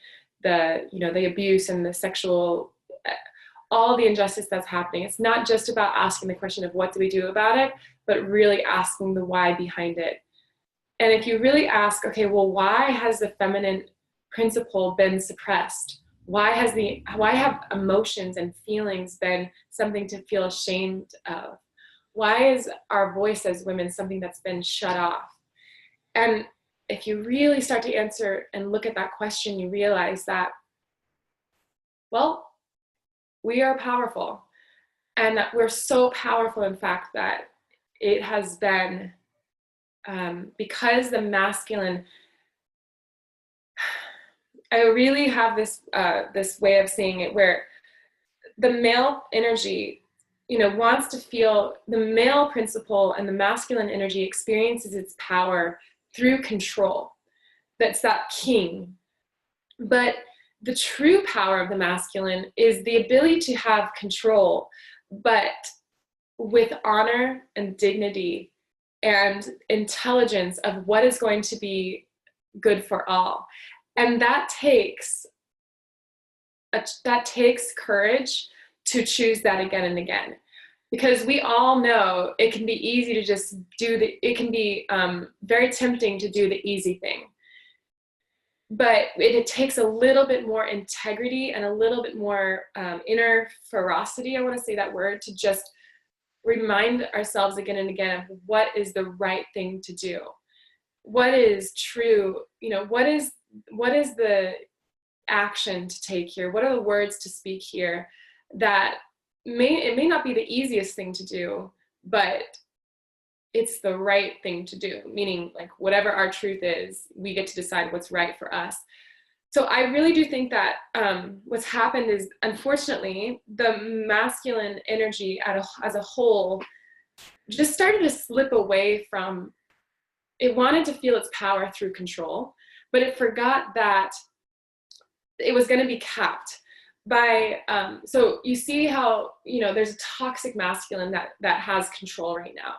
the abuse and the sexual, all the injustice that's happening. It's not just about asking the question of what do we do about it, but really asking the why behind it. And if you really ask, okay, well, why has the feminine principle been suppressed? Why have emotions and feelings been something to feel ashamed of? Why is our voice as women something that's been shut off? And if you really start to answer and look at that question, you realize that, well, we are powerful, and that we're so powerful, in fact, that it has been, because the masculine, I really have this way of seeing it where the male energy wants to feel the male principle, and the masculine energy experiences its power through control. That's that king. But the true power of the masculine is the ability to have control, but with honor and dignity and intelligence of what is going to be good for all. And that takes courage to choose that again and again, because we all know it can be easy to just it can be very tempting to do the easy thing. But it takes a little bit more integrity and a little bit more inner ferocity, I want to say that word, to just remind ourselves again and again of what is the right thing to do. What is true, what is the action to take here? What are the words to speak here? That it may not be the easiest thing to do, but it's the right thing to do, meaning like whatever our truth is, we get to decide what's right for us. So I really do think that what's happened is, unfortunately, the masculine energy as a whole just started to slip away from, it wanted to feel its power through control, but it forgot that it was going to be capped by, so you see how, there's a toxic masculine that has control right now.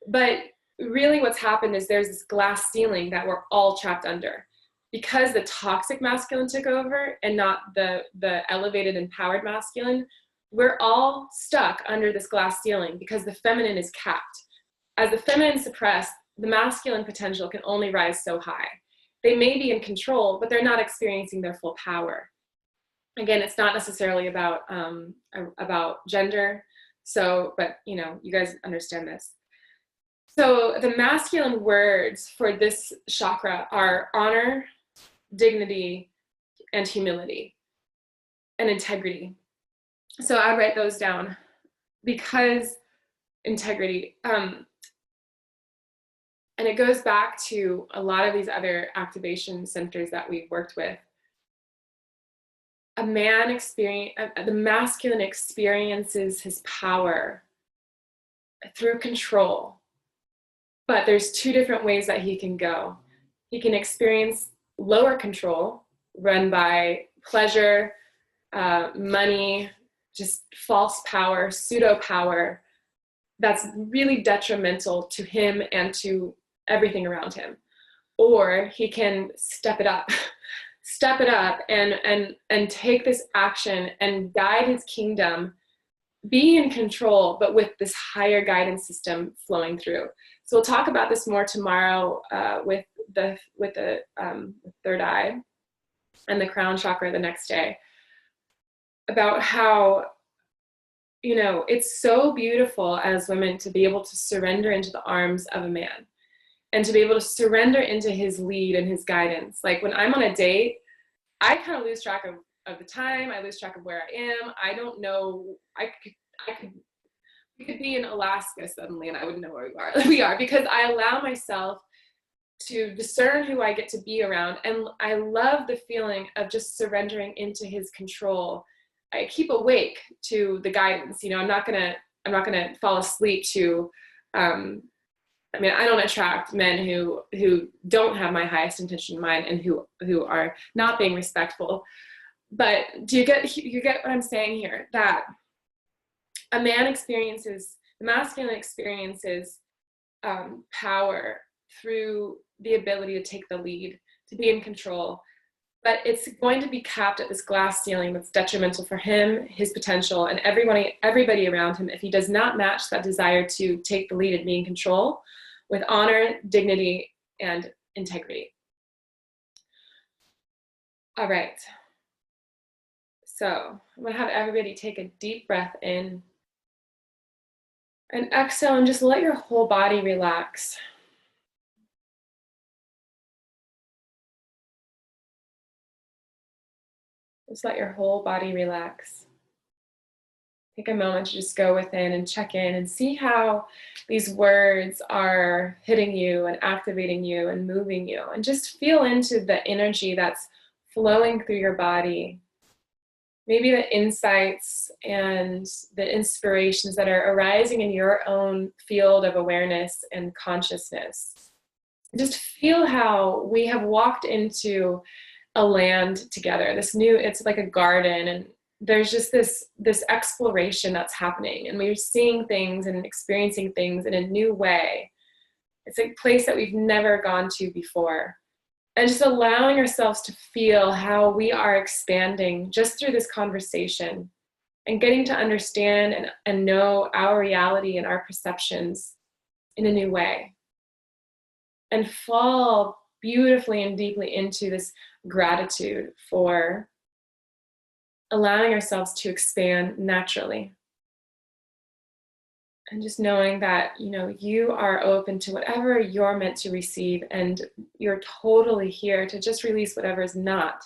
But really what's happened is there's this glass ceiling that we're all trapped under, because the toxic masculine took over and not the elevated, empowered masculine. We're all stuck under this glass ceiling because the feminine is capped. As the feminine is suppressed, the masculine potential can only rise so high. They may be in control, but they're not experiencing their full power. Again, it's not necessarily about gender. So, but you guys understand this. So the masculine words for this chakra are honor, dignity, and humility, and integrity. So I write those down because integrity, and it goes back to a lot of these other activation centers that we've worked with. The masculine experiences his power through control. But there's two different ways that he can go. He can experience lower control, run by pleasure, money, just false power, pseudo power, that's really detrimental to him and to everything around him. Or he can step it up and take this action and guide his kingdom, be in control, but with this higher guidance system flowing through. So we'll talk about this more tomorrow with the third eye and the crown chakra the next day, about how, it's so beautiful as women to be able to surrender into the arms of a man and to be able to surrender into his lead and his guidance. Like when I'm on a date, I kind of lose track of the time. I lose track of where I am. I don't know. We could be in Alaska suddenly and I wouldn't know where we are because I allow myself to discern who I get to be around. And I love the feeling of just surrendering into his control. I keep awake to the guidance. I'm not gonna fall asleep to, I don't attract men who don't have my highest intention in mind and who are not being respectful. But do you get what I'm saying here? That a man the masculine experiences power through the ability to take the lead, to be in control, but it's going to be capped at this glass ceiling that's detrimental for him, his potential, and everybody around him if he does not match that desire to take the lead and be in control with honor, dignity, and integrity. All right. So I'm gonna have everybody take a deep breath in and exhale and just let your whole body relax. Just let your whole body relax. Take a moment to just go within and check in and see how these words are hitting you and activating you and moving you, and just feel into the energy that's flowing through your body maybe the insights and the inspirations that are arising in your own field of awareness and consciousness. Just feel how we have walked into a land together, this new, it's like a garden, and there's just this exploration that's happening, and we're seeing things and experiencing things in a new way. It's a place that we've never gone to before. And just allowing ourselves to feel how we are expanding just through this conversation and getting to understand and know our reality and our perceptions in a new way. And fall beautifully and deeply into this gratitude for allowing ourselves to expand naturally. And just knowing that, you are open to whatever you're meant to receive, and you're totally here to just release whatever is not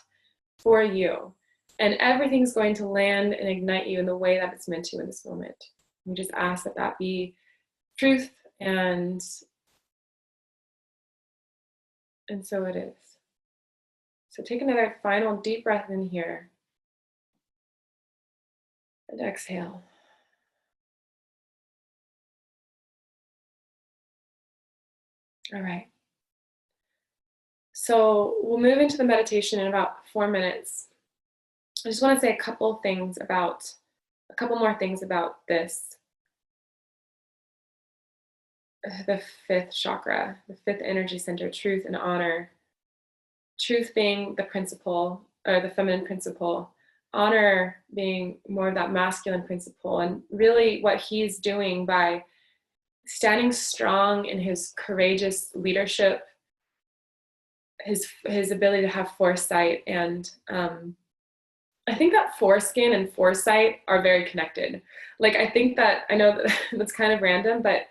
for you. And everything's going to land and ignite you in the way that it's meant to in this moment. We just ask that that be truth, and so it is. So take another final deep breath in here. And exhale. All right. So we'll move into the meditation in about 4 minutes. I just want to say a couple more things about this. The fifth chakra, the fifth energy center, truth and honor. Truth being the principle, or the feminine principle. Honor being more of that masculine principle. And really what he's doing by standing strong in his courageous leadership, his ability to have foresight, and I think that foreskin and foresight are very connected. Like, I think that, I know that that's kind of random, but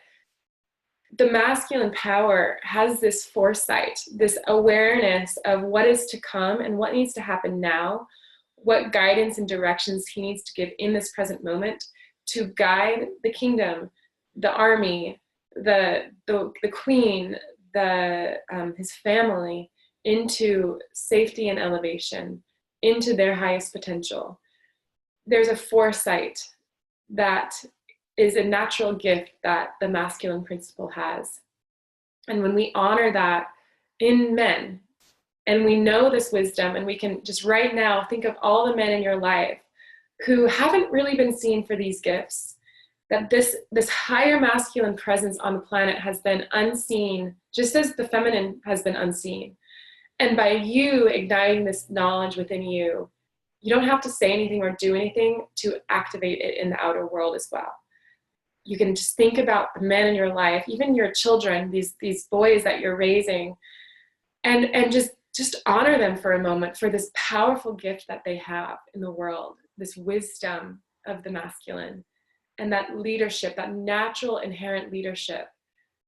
the masculine power has this foresight, this awareness of what is to come and what needs to happen now, what guidance and directions he needs to give in this present moment to guide the kingdom, the army, the queen, his family into safety and elevation, into their highest potential. There's a foresight that is a natural gift that the masculine principle has. And when we honor that in men, and we know this wisdom, and we can just right now think of all the men in your life who haven't really been seen for these gifts, that this higher masculine presence on the planet has been unseen, just as the feminine has been unseen. And by you igniting this knowledge within you, you don't have to say anything or do anything to activate it in the outer world as well. You can just think about the men in your life, even your children, these boys that you're raising, and just honor them for a moment for this powerful gift that they have in the world, this wisdom of the masculine, and that leadership, that natural inherent leadership,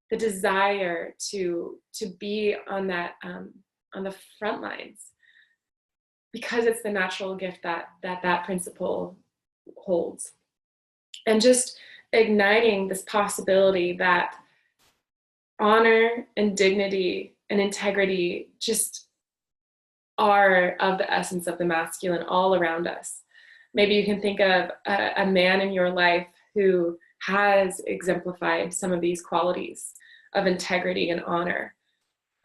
the desire to be on that on the front lines, because it's the natural gift that principle holds. And just igniting this possibility that honor and dignity and integrity just are of the essence of the masculine all around us. Maybe you can think of a man in your life who has exemplified some of these qualities of integrity and honor,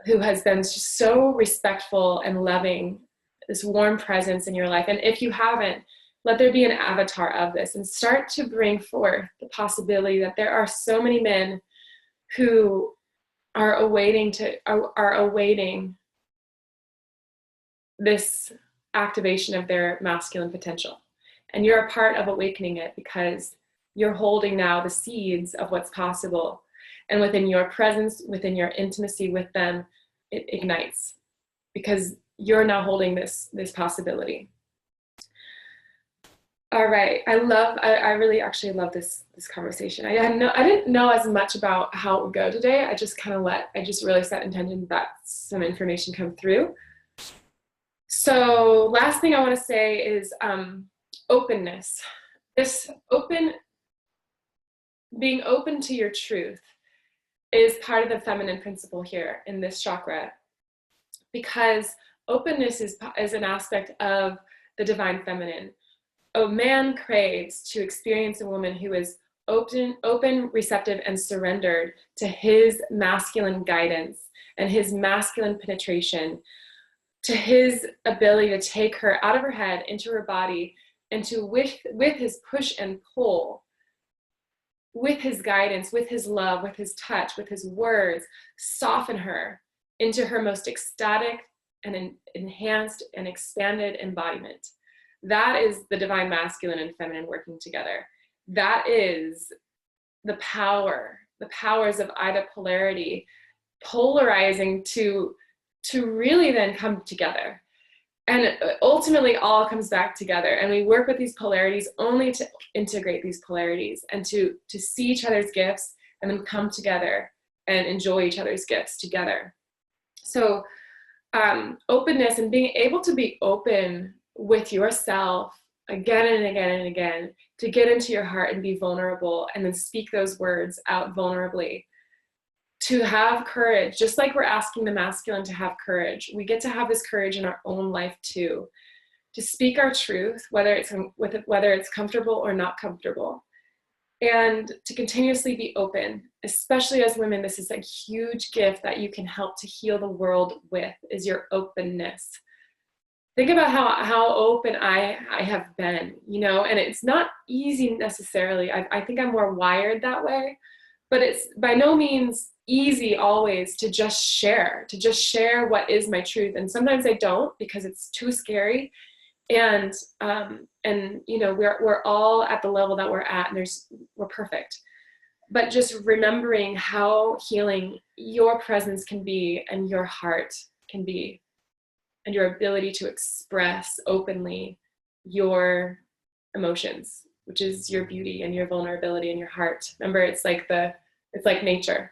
who has been just so respectful and loving, this warm presence in your life. And if you haven't, let there be an avatar of this, and start to bring forth the possibility that there are so many men who are awaiting this activation of their masculine potential. And you're a part of awakening it, because you're holding now the seeds of what's possible. And within your presence, within your intimacy with them, it ignites, because you're now holding this possibility. All right, I really actually love this conversation. I didn't know as much about how it would go today. I just really set intention that some information come through. So last thing I want to say is openness. Being open to your truth is part of the feminine principle here in this chakra, because openness is an aspect of the divine feminine. a man craves to experience a woman who is open, receptive, and surrendered to his masculine guidance and his masculine penetration, to his ability to take her out of her head into her body, and to, with his push and pull, with his guidance, with his love, with his touch, with his words, soften her into her most ecstatic and enhanced and expanded embodiment. That is the divine masculine and feminine working together. That is the power, the powers of either polarity, polarizing to really then come together. And ultimately all comes back together. And we work with these polarities only to integrate these polarities and to see each other's gifts and then come together and enjoy each other's gifts together. So openness and being able to be open with yourself again and again and again, to get into your heart and be vulnerable and then speak those words out vulnerably. To have courage, just like we're asking the masculine to have courage, we get to have this courage in our own life too, to speak our truth, whether it's comfortable or not comfortable, and to continuously be open. Especially as women, this is a huge gift that you can help to heal the world with, is your openness. Think about how open I have been, and it's not easy necessarily. I think I'm more wired that way, but it's by no means easy always to just share what is my truth. And sometimes I don't, because it's too scary. And we're all at the level that we're at, and we're perfect. But just remembering how healing your presence can be, and your heart can be, and your ability to express openly your emotions, which is your beauty and your vulnerability and your heart. Remember, it's like nature.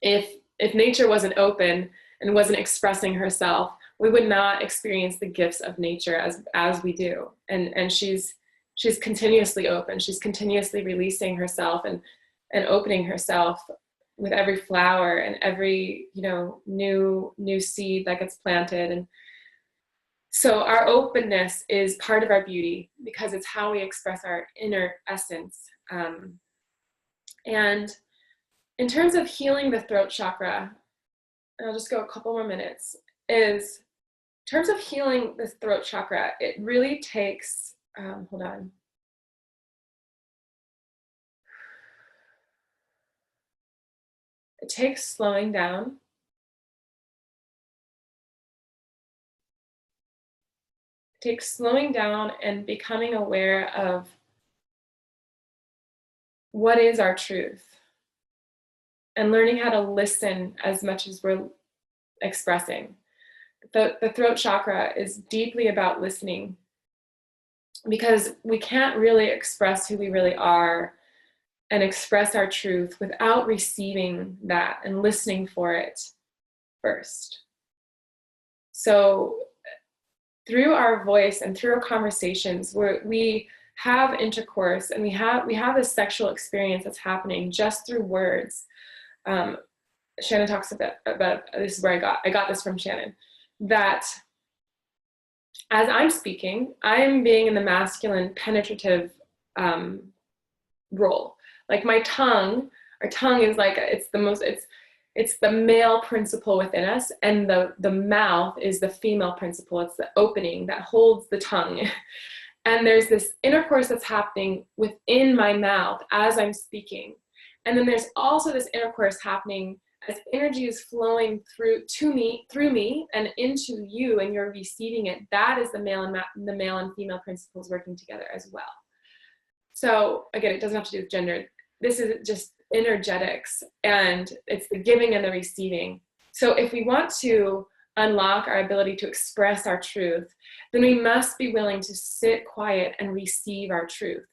If nature wasn't open and wasn't expressing herself, we would not experience the gifts of nature as we do. And she's continuously open. She's continuously releasing herself and opening herself with every flower and every new seed that gets planted. And so our openness is part of our beauty, because it's how we express our inner essence. And in terms of healing the throat chakra, and I'll just go a couple more minutes, is in terms of healing the throat chakra, it really takes, hold on. It takes slowing down. It takes slowing down and becoming aware of what is our truth, and learning how to listen as much as we're expressing. The throat chakra is deeply about listening, because we can't really express who we really are and express our truth without receiving that and listening for it first. So through our voice and through our conversations, we have intercourse, and we have this sexual experience that's happening just through words. Shannon talks about this is where I got this from Shannon, that as I'm speaking, I'm being in the masculine penetrative role. Like our tongue is like, it's the male principle within us, and the mouth is the female principle. It's the opening that holds the tongue. And there's this intercourse that's happening within my mouth as I'm speaking. And then there's also this intercourse happening as energy is flowing through me and into you, and you're receiving it. That is the male and female principles working together as well. So again, it doesn't have to do with gender. This is just energetics, and it's the giving and the receiving. So if we want to unlock our ability to express our truth, then we must be willing to sit quiet and receive our truth.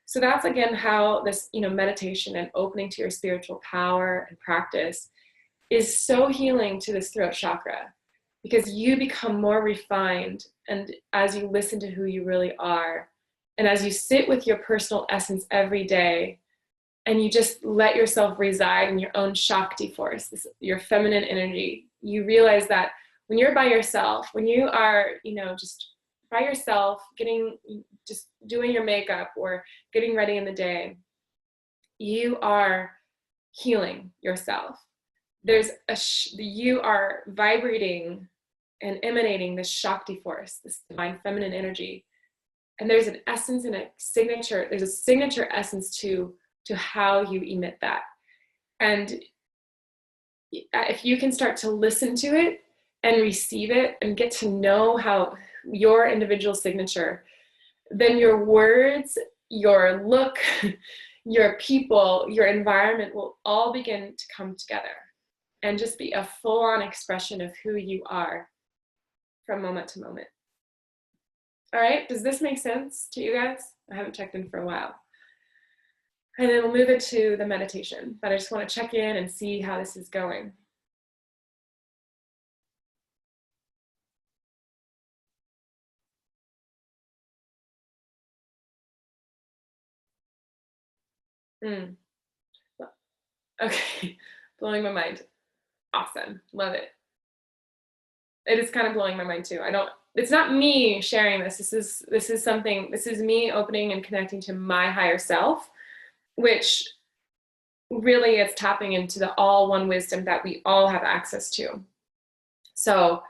So that's again how this, meditation and opening to your spiritual power and practice is so healing to this throat chakra, because you become more refined, and as you listen to who you really are, and as you sit with your personal essence every day, and you just let yourself reside in your own Shakti force, your feminine energy, you realize that when you're by yourself, when you are, just by yourself, just doing your makeup or getting ready in the day, you are healing yourself. You are vibrating and emanating this Shakti force, this divine feminine energy. And there's an essence and there's a signature essence to how you emit that. And if you can start to listen to it and receive it and get to know how your individual signature, then your words, your look, your people, your environment will all begin to come together and just be a full-on expression of who you are from moment to moment. All right, does this make sense to you guys? I haven't checked in for a while. And then we'll move into the meditation, but I just want to check in and see how this is going. Okay, blowing my mind. Awesome, love it. It is kind of blowing my mind too. It's not me sharing this. This is me opening and connecting to my higher self, which really is tapping into the all one wisdom that we all have access to. So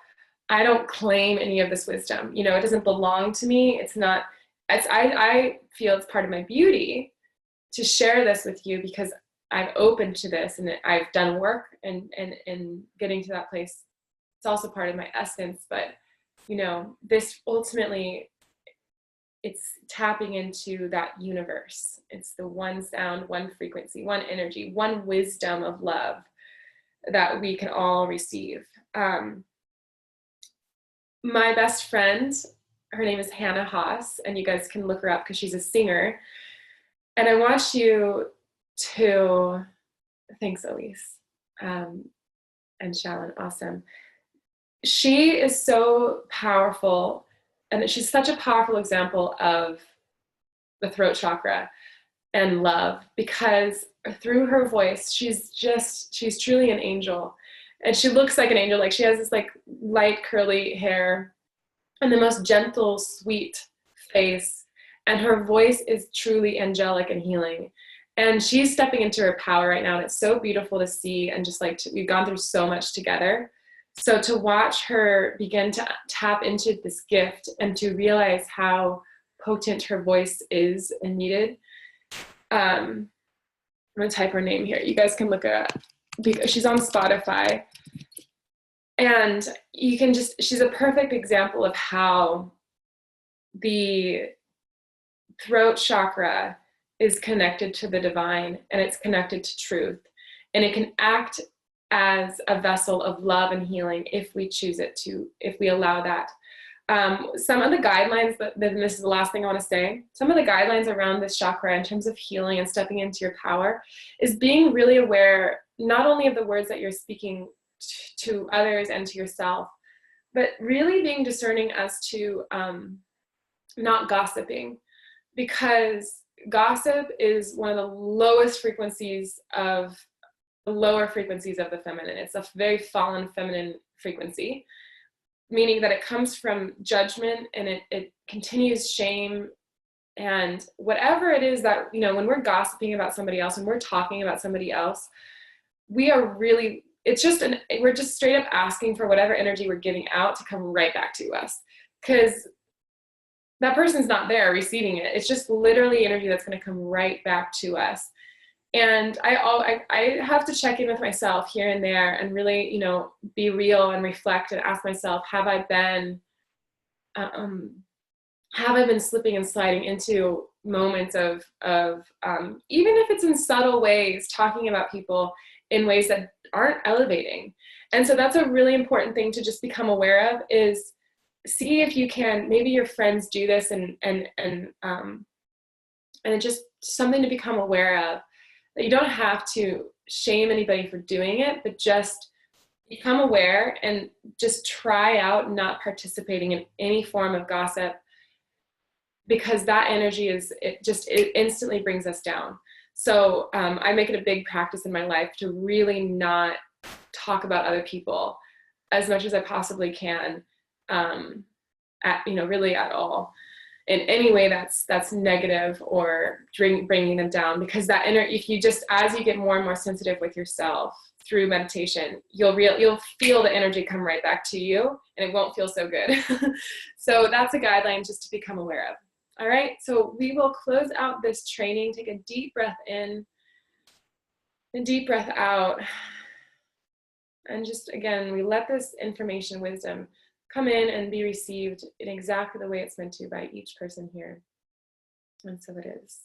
I don't claim any of this wisdom. It doesn't belong to me. I feel it's part of my beauty to share this with you because I've opened to this and I've done work and getting to that place. It's also part of my essence, but this ultimately, it's tapping into that universe. It's the one sound, one frequency, one energy, one wisdom of love that we can all receive. My best friend, her name is Hannah Haas, and you guys can look her up because she's a singer. And I want you to, thanks Elise, and Shalon, awesome. She is so powerful, and she's such a powerful example of the throat chakra and love, because through her voice, she's truly an angel. And she looks like an angel. Like, she has this like light curly hair and the most gentle, sweet face. And her voice is truly angelic and healing. And she's stepping into her power right now. And it's so beautiful to see. And just like, we've gone through so much together. So to watch her begin to tap into this gift and to realize how potent her voice is and needed. I'm gonna type her name here. You guys can look her up because she's on Spotify. And you can she's a perfect example of how the throat chakra is connected to the divine, and it's connected to truth. And it can act as a vessel of love and healing if we choose it to, if we allow that. Some of the guidelines, then this is the last thing I want to say, some of the guidelines around this chakra in terms of healing and stepping into your power is being really aware, not only of the words that you're speaking to others and to yourself, but really being discerning as to not gossiping, because gossip is one of the lowest frequencies of the lower frequencies of the feminine. It's a very fallen feminine frequency, meaning that it comes from judgment, and it continues shame, and whatever it is that, when we're gossiping about somebody else and we're talking about somebody else, we're just straight up asking for whatever energy we're giving out to come right back to us, because that person's not there receiving it. It's just literally energy that's going to come right back to us. And I have to check in with myself here and there and really, be real and reflect and ask myself, have I been slipping and sliding into moments of even if it's in subtle ways, talking about people in ways that aren't elevating. And so that's a really important thing to just become aware of, is see if you can, maybe your friends do this, and it's just something to become aware of. That you don't have to shame anybody for doing it, but just become aware and just try out not participating in any form of gossip, because that energy it instantly brings us down. So I make it a big practice in my life to really not talk about other people as much as I possibly can. really at all in any way that's negative or bringing them down, because that if you just, as you get more and more sensitive with yourself through meditation, you'll feel the energy come right back to you, and it won't feel so good. So that's a guideline just to become aware of. All right, so we will close out this training. Take a deep breath in and deep breath out. And just, again, we let this information, wisdom, come in and be received in exactly the way it's meant to by each person here. And so it is.